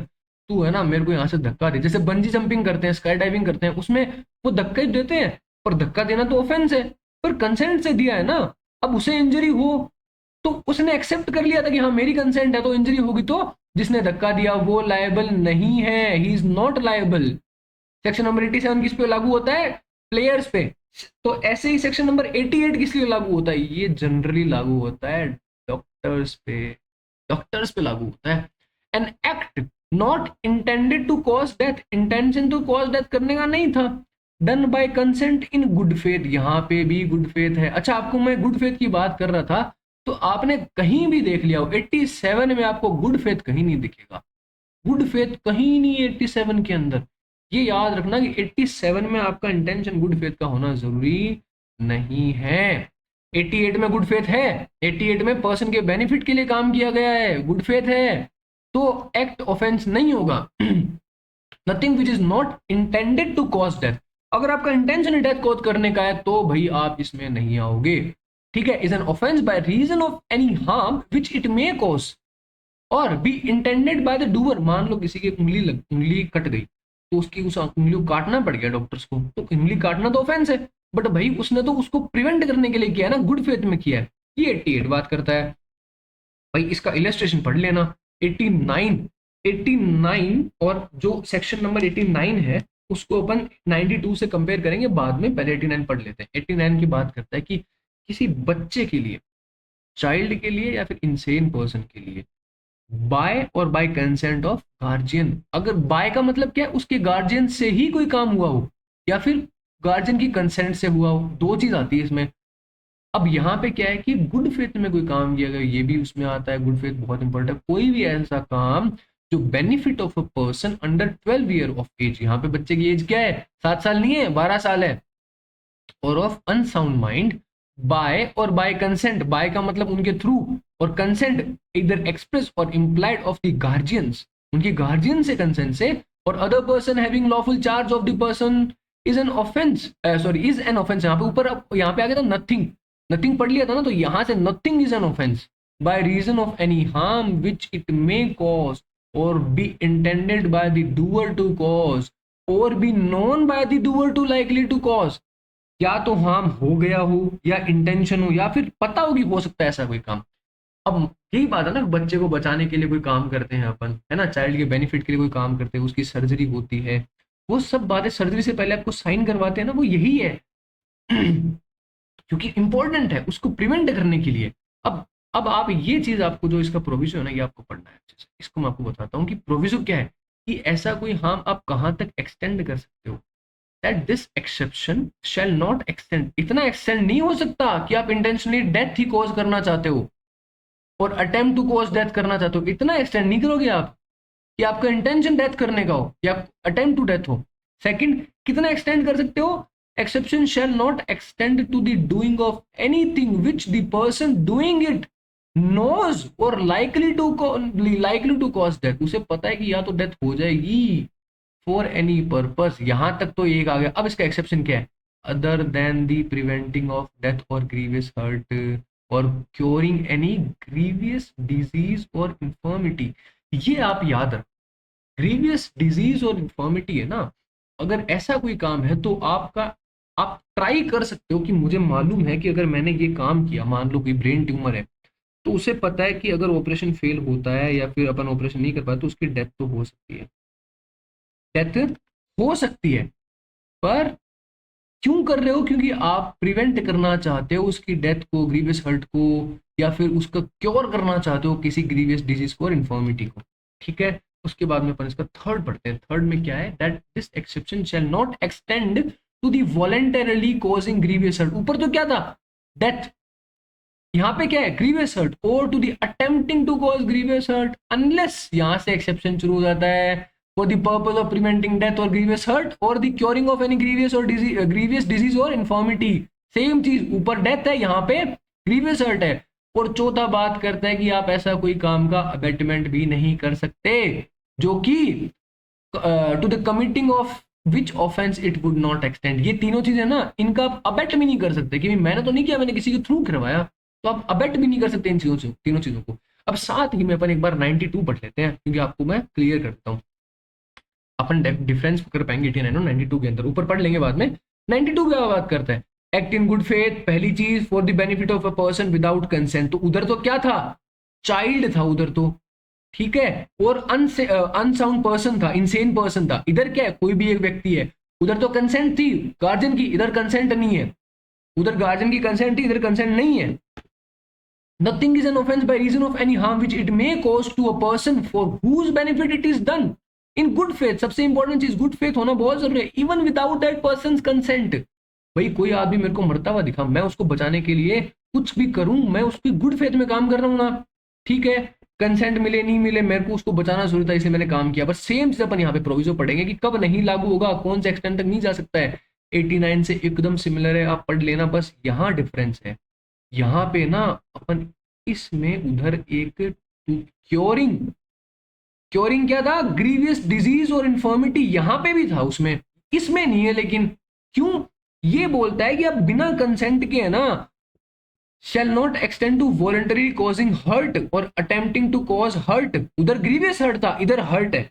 तू है ना मेरे को यहाँ से धक्का दे, जैसे बंजी जंपिंग करते हैं, स्काई डाइविंग करते हैं, उसमें वो धक्का ही देते हैं, पर धक्का देना तो ऑफेंस है, पर कंसेंट से दिया है ना। अब उसे इंजरी हो तो उसने एक्सेप्ट कर लिया था कि हाँ मेरी कंसेंट है, तो इंजरी होगी तो जिसने धक्का दिया वो लायबल नहीं है, he is not liable. Section number 87 किस पे लागू होता है, प्लेयर्स पे। तो ऐसे ही सेक्शन नंबर 88 किस लिए लागू होता है, ये जनरली लागू होता है डॉक्टर्स पे, डॉक्टर्स पे लागू होता है। An act not intended to cause death, intention तो कॉज डेथ करने का नहीं था, done by consent in good faith, यहाँ पे भी गुड फेथ है। अच्छा, आपको मैं गुड फेथ की बात कर रहा था तो आपने कहीं भी देख लिया हो 87 में आपको गुड फेथ कहीं नहीं दिखेगा, गुड फेथ कहीं नहीं है 87 के अंदर। ये याद रखना कि 87 में आपका इंटेंशन गुड फेथ का होना जरूरी नहीं है। 88 में गुड फेथ है, 88 में पर्सन के बेनिफिट के लिए काम किया गया है, गुड फेथ है, तो एक्ट ऑफेंस नहीं होगा। Nothing which is not intended to cause death, अगर आपका इंटेंशन डेथ कॉज करने का है तो भाई आप इसमें नहीं आओगे। ठीक है, is an offence by reason of any harm which it may cause or be intended by the doer. मान लो किसी की उंगली कट गई तो उसकी उस उंगली को काटना पड़ गया डॉक्टर्स को, तो उंगली काटना तो ऑफेंस है, बट भाई उसने तो उसको प्रिवेंट करने के लिए किया है ना, गुड फेथ में किया है। ये 88 बात करता है। भाई इसका इलस्ट्रेशन पढ़ लेना। 89 89 और जो सेक्शन नंबर 89 है उसको अपन 92 से कंपेयर करेंगे बाद में, पहले 89 पढ़ लेते हैं। 89 की बात करता है कि किसी बच्चे के लिए, चाइल्ड के लिए या फिर इंसेन पर्सन के लिए, बाय और बाय कंसेंट ऑफ गार्जियन। अगर बाय का मतलब क्या है, उसके गार्जियन से ही कोई काम हुआ हो या फिर गार्जियन की कंसेंट से हुआ हो, दो चीज आती है इसमें। अब यहाँ पे क्या है कि गुड फेथ में कोई काम किया गया, ये भी उसमें आता है। गुड फेथ बहुत इंपॉर्टेंट है। कोई भी ऐसा काम जो benefit of a person under 12 year of age, यहाँ पे बच्चे की एज क्या है, 7 साल नहीं है, 12 साल है, और ऑफ अनसाउंड माइंड बाय और बाय कंसेंट, बाय का मतलब उनके थ्रू, और कंसेंट इधर एक्सप्रेस और इम्प्लाइड ऑफ द गार्जियंस, उनके गार्जियन से कंसेंट से, और other person having lawful charge of the person is an offence, sorry is an offence. यहाँ पे ऊपर यहाँ पे आ गया था नथिंग, नथिंग पढ़ लिया था ना, तो यहाँ से nothing is an offence by reason of any harm which it may cause or be intended by the doer to cause or be known by the doer to likely to cause. या तो harm हो गया हो, या intention हो, या फिर पता होगी हो सकता है ऐसा कोई काम। अब यही बात है ना, बच्चे को बचाने के लिए कोई काम करते हैं अपन, है ना, चाइल्ड के बेनिफिट के लिए कोई काम करते हैं, उसकी सर्जरी होती है, वो सब बातें सर्जरी से पहले आपको साइन करवाते हैं ना, वो यही है क्योंकि इंपॉर्टेंट है उसको प्रिवेंट करने के लिए। अब आप ये चीज, आपको जो इसका प्रोविजन है ना, ये आपको पढ़ना है अच्छे से। इसको मैं आपको बताता हूँ कि प्रोविजन क्या है, कि ऐसा कोई हार्म आप कहां तक एक्सटेंड कर सकते हो। That this exception shall not extend, इतना एक्सटेंड नहीं हो सकता कि आप इंटेंशनली डेथ ही कॉज करना चाहते हो और अटेम्प्ट टू कॉज डेथ करना चाहते हो, इतना एक्सटेंड नहीं करोगे आप कि आपका इंटेंशन डेथ करने का हो या अटेम्प्ट टू डेथ हो। सेकंड, कितना एक्सटेंड कर सकते हो, exception shall not extend to the doing of anything which the person doing it knows or likely to cause death, उसे पता है कि या तो डेथ हो जाएगी फॉर एनी पर्पस, यहां तक तो एक आ गया। अब इसका एक्सेप्शन क्या है, other than the preventing of death or grievous hurt और क्योरिंग एनी ग्रीवियस डिजीज और इंफर्मिटी। ये आप याद रख, ग्रीवियस डिजीज और इंफर्मिटी है ना, अगर ऐसा कोई काम है तो आप ट्राई कर सकते हो कि मुझे मालूम है कि अगर मैंने ये काम किया, मान लो कोई ब्रेन ट्यूमर है, तो उसे पता है कि अगर ऑपरेशन फेल होता है या फिर अपन ऑपरेशन नहीं कर पाए तो उसकी डेथ तो हो सकती है, डेथ हो सकती है। पर क्यों कर रहे हो, क्योंकि आप प्रिवेंट करना चाहते हो उसकी डेथ को, ग्रीवियस हर्ट को, या फिर उसका क्योर करना चाहते हो किसी ग्रीवियस डिजीज को और इन्फॉर्मिटी को। ठीक है, उसके बाद में अपन इसका थर्ड पढ़ते हैं। थर्ड में क्या है, that this exception shall not extend to the voluntarily causing grievous hurt, ऊपर तो क्या था, डेथ, यहाँ पे क्या है, grievous hurt, or to the attempting to cause grievous hurt, unless यहां से एक्सेप्शन शुरू हो जाता है for the purpose of preventing death or grievous hurt or the curing of any grievous disease or infirmity. Same चीज, ऊपर death है, यहाँ पे ग्रीवियस हर्ट है। और चौथा बात करता है कि आप ऐसा कोई काम का अबेटमेंट भी नहीं कर सकते जो कि to the committing of which offence it would not extend. ये तीनों चीजें ना, इनका आप अबेट भी नहीं कर सकते कि मैंने तो नहीं किया, मैंने किसी के थ्रू करवाया, तो आप अबेट भी नहीं कर सकते इन चीजों से, तीनों चीजों को। अब साथ ही में अपन एक बार 92 पढ़ लेते हैं, क्योंकि आपको मैं क्लियर कर देता हूँ, अपन डिफरेंस कर पाएंगे 89 और 92 के अंदर, ऊपर पढ़ लेंगे बाद में। 92 क्या बात करता है, एक्ट इन गुड फेथ, पहली चीज for the benefit of a person without consent, तो उधर तो क्या था, चाइल्ड था उधर तो, ठीक है, और अनसाउंड पर्सन था, इनसेन पर्सन था। इधर क्या है, कोई भी एक व्यक्ति है, उधर तो कंसेंट थी गार्जियन की, इधर कंसेंट नहीं है, उधर गार्जियन की कंसेंट थी, इधर कंसेंट नहीं है। Nothing is an offence by reason of any harm which it may cause to a person for whose benefit it is done in good faith. सबसे इंपॉर्टेंट चीज, गुड फेथ होना बहुत जरूरी है, even without that person consent. भाई कोई आदमी मेरे को मरता हुआ दिखा, मैं उसको बचाने के लिए कुछ भी करूं, मैं उसकी गुड फेथ में काम कर रहा हूं ना, ठीक है, कंसेंट मिले नहीं मिले, मेरे को उसको बचाना जरूरी था इसलिए मैंने काम किया। बस सेम चीज अपन यहाँ पे प्रोविजो पढ़ेंगे कि कब नहीं लागू होगा, कौन से एक्सटेंट तक नहीं जा सकता है। 89 से एकदम सिमिलर है, आप पढ़ लेना, बस यहाँ डिफरेंस है। यहाँ पे ना अपन इसमें उधर एक क्योरिंग, क्योरिंग क्या था, ग्रीवियस डिजीज और इन्फर्मिटी, यहां पे भी था उसमें, इसमें नहीं है। लेकिन क्यों, ये बोलता है कि अब बिना कंसेंट के है ना, shall not extend to voluntarily causing hurt or attempting to cause hurt, उधर ग्रीवियस हर्ट था, इधर हर्ट है।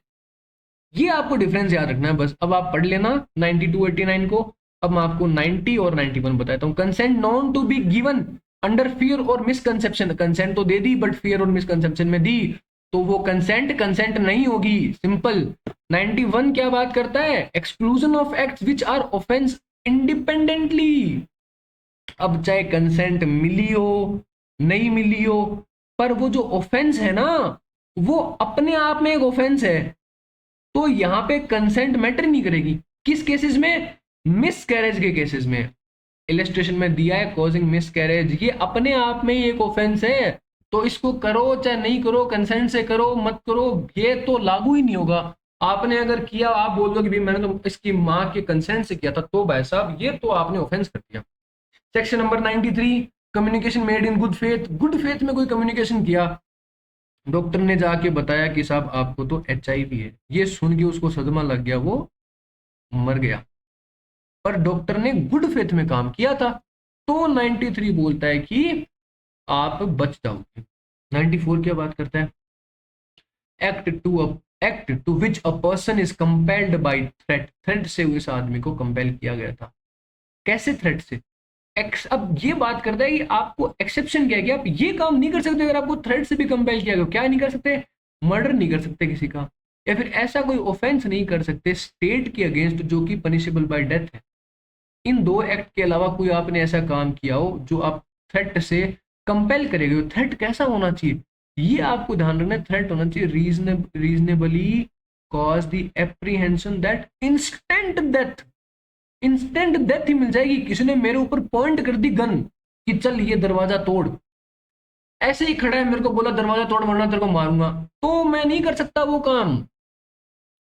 ये आपको डिफरेंस याद रखना है बस। अब आप पढ़ लेना 92 89 को। अब मैं आपको 90 और 91 बताता हूँ। Consent known to be given under fear और मिसकंसेप्शन, कंसेंट तो दे दी बट फियर और मिसकंसेप्शन में दी, तो वो कंसेंट कंसेंट नहीं होगी, सिंपल। 91 क्या बात करता है, exclusion of acts which are offence independently. अब चाहे कंसेंट मिली हो नहीं मिली हो, पर वो जो ऑफेंस है ना, वो अपने आप में एक ऑफेंस है, तो यहां पे कंसेंट मैटर नहीं करेगी। किस केसेस में, मिस कैरेज के केसेस में। इलस्ट्रेशन में दिया है कॉजिंग मिसकैरेज, ये अपने आप में ही एक ऑफेंस है, तो इसको करो चाहे नहीं करो, कंसेंट से करो मत करो, ये तो लागू ही नहीं होगा। आपने अगर किया, आप बोल दो कि भाई मैंने तो इसकी माँ के कंसेंट से किया था, तो भाई साहब ये तो आपने ऑफेंस कर दिया। Section number 93, communication made in good faith. Good faith में कोई कम्युनिकेशन किया, डॉक्टर ने जाके बताया कि साहब आपको तो HIV है, ये सुन के उसको सदमा लग गया, वो मर गया, पर डॉक्टर ने गुड फेथ में काम किया था, तो 93 बोलता है कि आप बच जाओगे। 94 क्या बात करता है, act to which a person is compelled by threat, threat से उस आदमी को कंपेल किया गया था। कैसे थ्रेट से? अब ये बात करता है कि आपको एक्सेप्शन क्या है कि आप ये काम नहीं कर सकते अगर आपको थ्रेट से भी कंपेल किया गया। क्या नहीं कर सकते? मर्डर नहीं कर सकते किसी का, या फिर ऐसा कोई ऑफेंस नहीं कर सकते स्टेट के अगेंस्ट जो कि पनिशेबल बाय डेथ है। इन दो एक्ट के अलावा कोई आपने ऐसा काम किया हो जो आप थ्रेट से कंपेल करेंगे, थ्रेट कैसा होना चाहिए, ये आपको ध्यान रखना है। थ्रेट होना चाहिए reasonably cause the apprehension that instant death, instant death ही मिल जाएगी। किसी ने मेरे ऊपर पॉइंट कर दी गन कि चल ये दरवाजा तोड़, ऐसे ही खड़ा है, मेरे को बोला दरवाजा तोड़ वरना तेरे को मारूंगा, तो मैं नहीं कर सकता वो काम।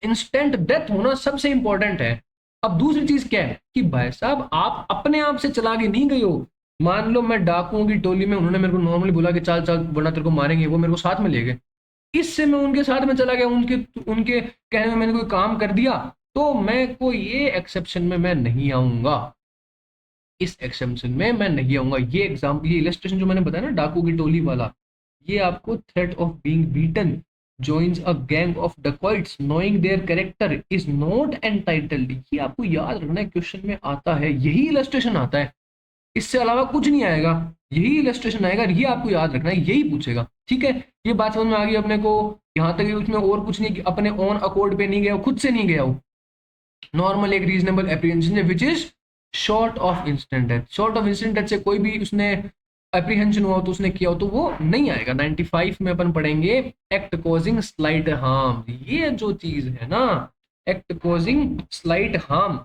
इंस्टेंट डेथ होना सबसे इंपॉर्टेंट है। अब दूसरी चीज क्या है कि भाई साहब आप अपने आप से चला के नहीं गए हो। मान लो मैं डाकुओं की टोली में, उन्होंने मेरे को नॉर्मली बोला कि चल चल वरना तेरे को मारेंगे, वो मेरे को साथ में ले गए, इससे मैं उनके साथ में चला गया, उनके उनके कहने में मैंने कोई काम कर दिया, तो मैं को ये एक्सेप्शन में मैं नहीं आऊंगा, इस एक्सेप्शन में मैं नहीं आऊंगा। ये एग्जाम्पल, ये इलस्ट्रेशन जो मैंने बताया ना डाकू की टोली वाला, ये आपको threat of being beaten joins a gang of dacoits knowing their character is not entitled, ये आपको याद रखना है, क्वेश्चन में आता है, यही इलस्ट्रेशन आता है, इससे अलावा कुछ नहीं आएगा, यही इलस्ट्रेशन आएगा, ये आपको याद रखना है, यही पूछेगा। ठीक है, ये बात समझ में आ गई अपने को। यहाँ तक उसमें और कुछ नहीं, अपने ऑन अकॉर्ड पे नहीं गया, खुद से नहीं गया, नॉर्मल एक रीजनेबल एप्रीहेंशन है which is short of instant death. Short of instant death से कोई भी उसने एप्रीहेंशन हुआ तो उसने किया हो तो वो नहीं आएगा। 95 में अपन पढ़ेंगे एक्ट कॉजिंग स्लाइट हार्म, ये जो चीज है ना एक्ट कॉजिंग स्लाइट हार्म,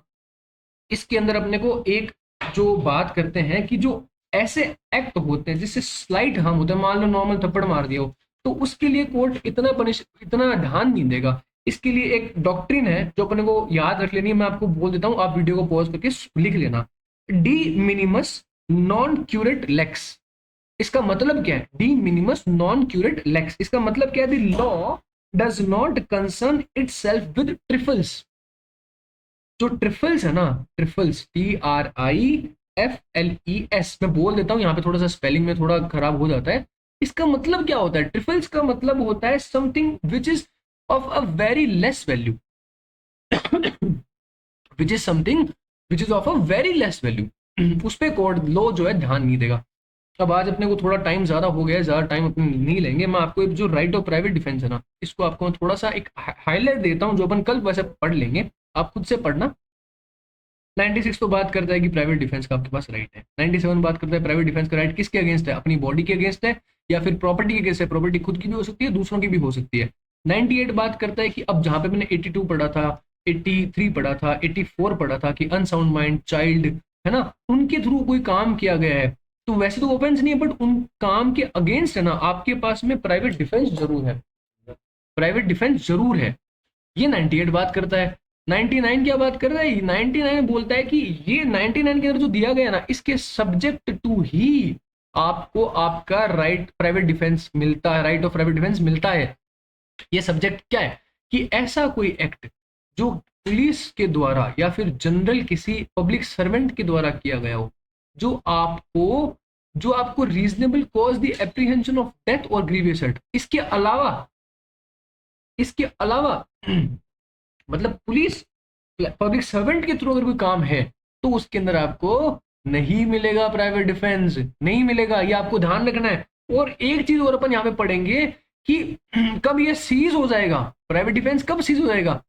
इसके अंदर अपने को एक जो बात करते हैं कि जो ऐसे एक्ट होते हैं जिससे स्लाइट हार्म होता है, मान लो नॉर्मल थप्पड़ मार दिया हो, तो उसके लिए कोर्ट इतना ध्यान नहीं देगा। इसके लिए एक डॉक्ट्रिन है जो अपने को याद रख लेनी है, मैं आपको बोल देता हूं, आप वीडियो को पॉज करके लिख लेना। De minimis non curat lex, इसका मतलब क्या है? De minimis non curat lex, इसका मतलब क्या है? The law does not concern itself with trifles. जो ट्रिफल्स है ना, ट्रिफल्स TRIFLES, मैं बोल देता हूं, यहाँ पे थोड़ा सा स्पेलिंग में थोड़ा खराब हो जाता है। इसका मतलब क्या होता है? ट्रिफल्स का मतलब होता है something which is of a very less value, which is something which is of a very less value, उस पर कोर्ट लॉ जो है ध्यान नहीं देगा। अब आज अपने को थोड़ा टाइम ज्यादा हो गया है, ज्यादा टाइम अपने नहीं लेंगे, मैं आपको जो राइट ऑफ प्राइवेट डिफेंस है ना, इसको आपको थोड़ा सा एक हाईलाइट देता हूं, जो अपन कल वैसे पढ़ लेंगे, आप खुद से पढ़ना। 96 तो बात करता है कि प्राइवेट डिफेंस का आपके पास राइट है। 97 बात करता है प्राइवेट डिफेंस का राइट किसके अगेंस्ट है? अपनी बॉडी के अगेंस्ट है या फिर प्रॉपर्टी के अगेंस्ट है। प्रॉपर्टी खुद की भी हो सकती है, दूसरों की भी हो सकती है। 98 बात करता है कि अब जहां पे मैंने 82 पढ़ा था, 83 पढ़ा था, 84 पढ़ा था कि अनसाउंड माइंड, चाइल्ड है ना, उनके थ्रू कोई काम किया गया है, तो वैसे तो ऑफेंस नहीं है, बट उन काम के अगेंस्ट है ना, आपके पास में प्राइवेट डिफेंस जरूर है, प्राइवेट डिफेंस जरूर है। ये 98 बात करता है। 99 क्या बात कर रहा है? 99 बोलता है कि ये 99 के अंदर जो दिया गया ना, इसके सब्जेक्ट टू ही आपको आपका राइट प्राइवेट डिफेंस मिलता है, राइट ऑफ प्राइवेट डिफेंस मिलता है। ये सब्जेक्ट क्या है कि ऐसा कोई एक्ट जो पुलिस के द्वारा या फिर जनरल किसी पब्लिक सर्वेंट के द्वारा किया गया हो, जो आपको reasonable cause the apprehension of death or grievous hurt, इसके अलावा मतलब पुलिस पब्लिक सर्वेंट के थ्रू अगर कोई काम है तो उसके अंदर आपको नहीं मिलेगा प्राइवेट डिफेंस, नहीं मिलेगा, ये आपको ध्यान रखना है। और एक चीज और अपन यहाँ पे पढ़ेंगे कि कब ये सीज हो जाएगा, प्राइवेट डिफेंस कब सीज हो जाएगा?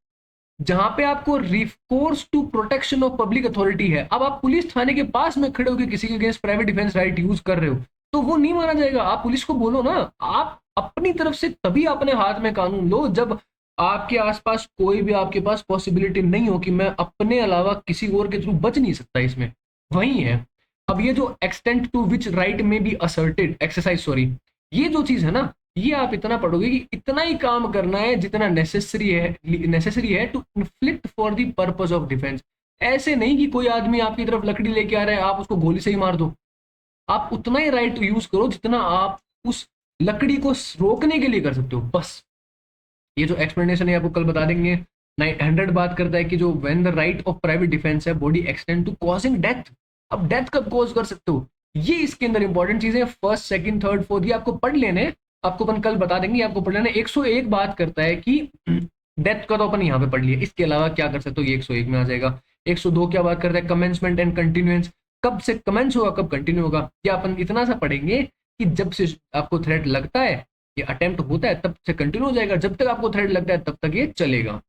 जहां पे आपको recourse to protection of public authority है। अब आप पुलिस थाने के पास में खड़े होकर किसी के against private defence right use कर रहे हो तो वो नहीं माना जाएगा। आप पुलिस को बोलो ना, आप अपनी तरफ से तभी अपने हाथ में कानून लो जब आपके आसपास कोई भी आपके पास पॉसिबिलिटी नहीं हो कि मैं अपने अलावा किसी और के थ्रू बच नहीं सकता, इसमें वही है। अब ये जो एक्सटेंट टू विच राइट में बी असर्टेड एक्सरसाइज, सॉरी, ये जो चीज है ना, ये आप इतना पढ़ोगे कि इतना ही काम करना है जितना नेसेसरी है to inflict for the purpose of defence. ऐसे नहीं कि कोई आदमी आपकी तरफ लकड़ी लेके आ रहा है, आप उसको गोली से ही मार दो। आप उतना ही राइट यूज करो जितना आप उस लकड़ी को रोकने के लिए कर सकते हो, बस। ये जो एक्सप्लेनेशन है आपको कल बता देंगे। 100 बात करता है कि जो when the right of private defence है body extend to causing death. अब डेथ कब कॉज कर सकते हो, ये इसके अंदर इंपॉर्टेंट चीजें फर्स्ट सेकंड थर्ड फोर्थ ये आपको पढ़ लेने। आपको अपन कल बता देंगे, आपको पढ़ लेना। 101 बात करता है कि डेथ का तो अपन यहाँ पे पढ़ लिया, इसके अलावा क्या कर सकते हो ये 101 में आ जाएगा। 102 क्या बात करता है, कमेंसमेंट एंड कंटिन्यूएंस, कब से कमेंस होगा कब कंटिन्यू होगा। ये अपन इतना सा पढ़ेंगे कि जब से आपको थ्रेट लगता है, ये अटेम्प्ट होता है, तब से कंटिन्यू हो जाएगा, जब तक आपको थ्रेट लगता है तब तक ये चलेगा।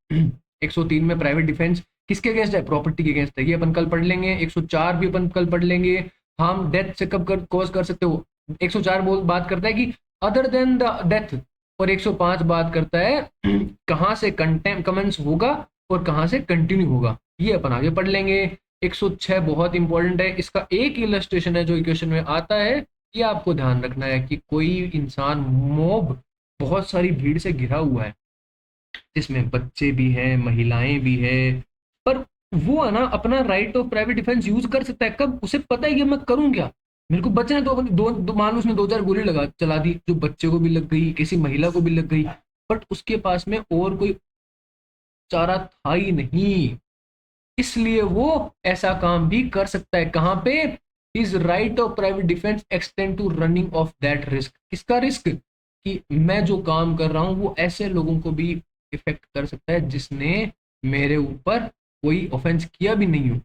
103 में प्राइवेट डिफेंस किसके अगेंस्ट है, प्रॉपर्टी के अगेंस्ट है, ये अपन कल पढ़ लेंगे। 104 भी अपन कल पढ़ लेंगे, हार्म डेथ से कब कॉज कर सकते हो। 104 बात करता है कि अदर देन द डेथ, और 105 बात करता है कहां से कमेंस होगा और कहां से कंटिन्यू होगा, ये अपन आगे पढ़ लेंगे। 106 बहुत इंपॉर्टेंट है, इसका एक इलस्ट्रेशन है जो इक्वेशन में आता है, ये आपको ध्यान रखना है कि कोई इंसान मॉब बहुत सारी भीड़ से घिरा हुआ है, जिसमें बच्चे भी हैं महिलाएं भी है, पर वो है ना अपना right of private defence use कर सकता है कब, उसे पता है कि मैं करूं क्या। मेरे को बच्चे ने दो मान लो उसने 2-4 गोली लगा चला दी, जो बच्चे को भी लग गई, किसी महिला को भी लग गई, बट उसके पास में और कोई चारा था ही नहीं, इसलिए वो ऐसा काम भी कर सकता है। कहां पे, is right of private defence extend to running of that risk. किसका रिस्क, कि मैं जो काम कर रहा हूं वो ऐसे लोगों को भी इफेक्ट कर सकता है जिसने मेरे ऊपर कोई ऑफेंस किया भी नहीं हो।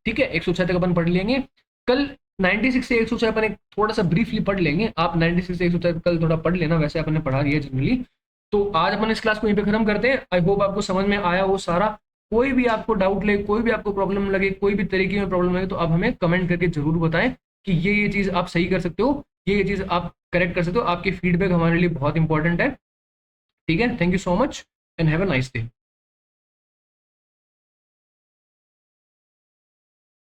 ठीक है, 106 तक अपन पढ़ लेंगे कल। 96 से 106 अपन एक थोड़ा सा ब्रीफली पढ़ लेंगे, आप 96 से 106 कल थोड़ा पढ़ लेना, वैसे अपन ने पढ़ा दिया जनरली। तो आज अपन इस क्लास को यहीं पे खत्म करते हैं। आई होप आपको समझ में आया वो सारा। कोई भी आपको डाउट लगे, कोई भी आपको प्रॉब्लम लगे, कोई भी तरीके में प्रॉब्लम लगे, तो आप हमें कमेंट करके जरूर बताएं कि ये चीज आप सही कर सकते हो, ये चीज आप करेक्ट कर सकते हो। आपकी फीडबैक हमारे लिए बहुत इंपॉर्टेंट है। ठीक है, thank you so much and have a nice day.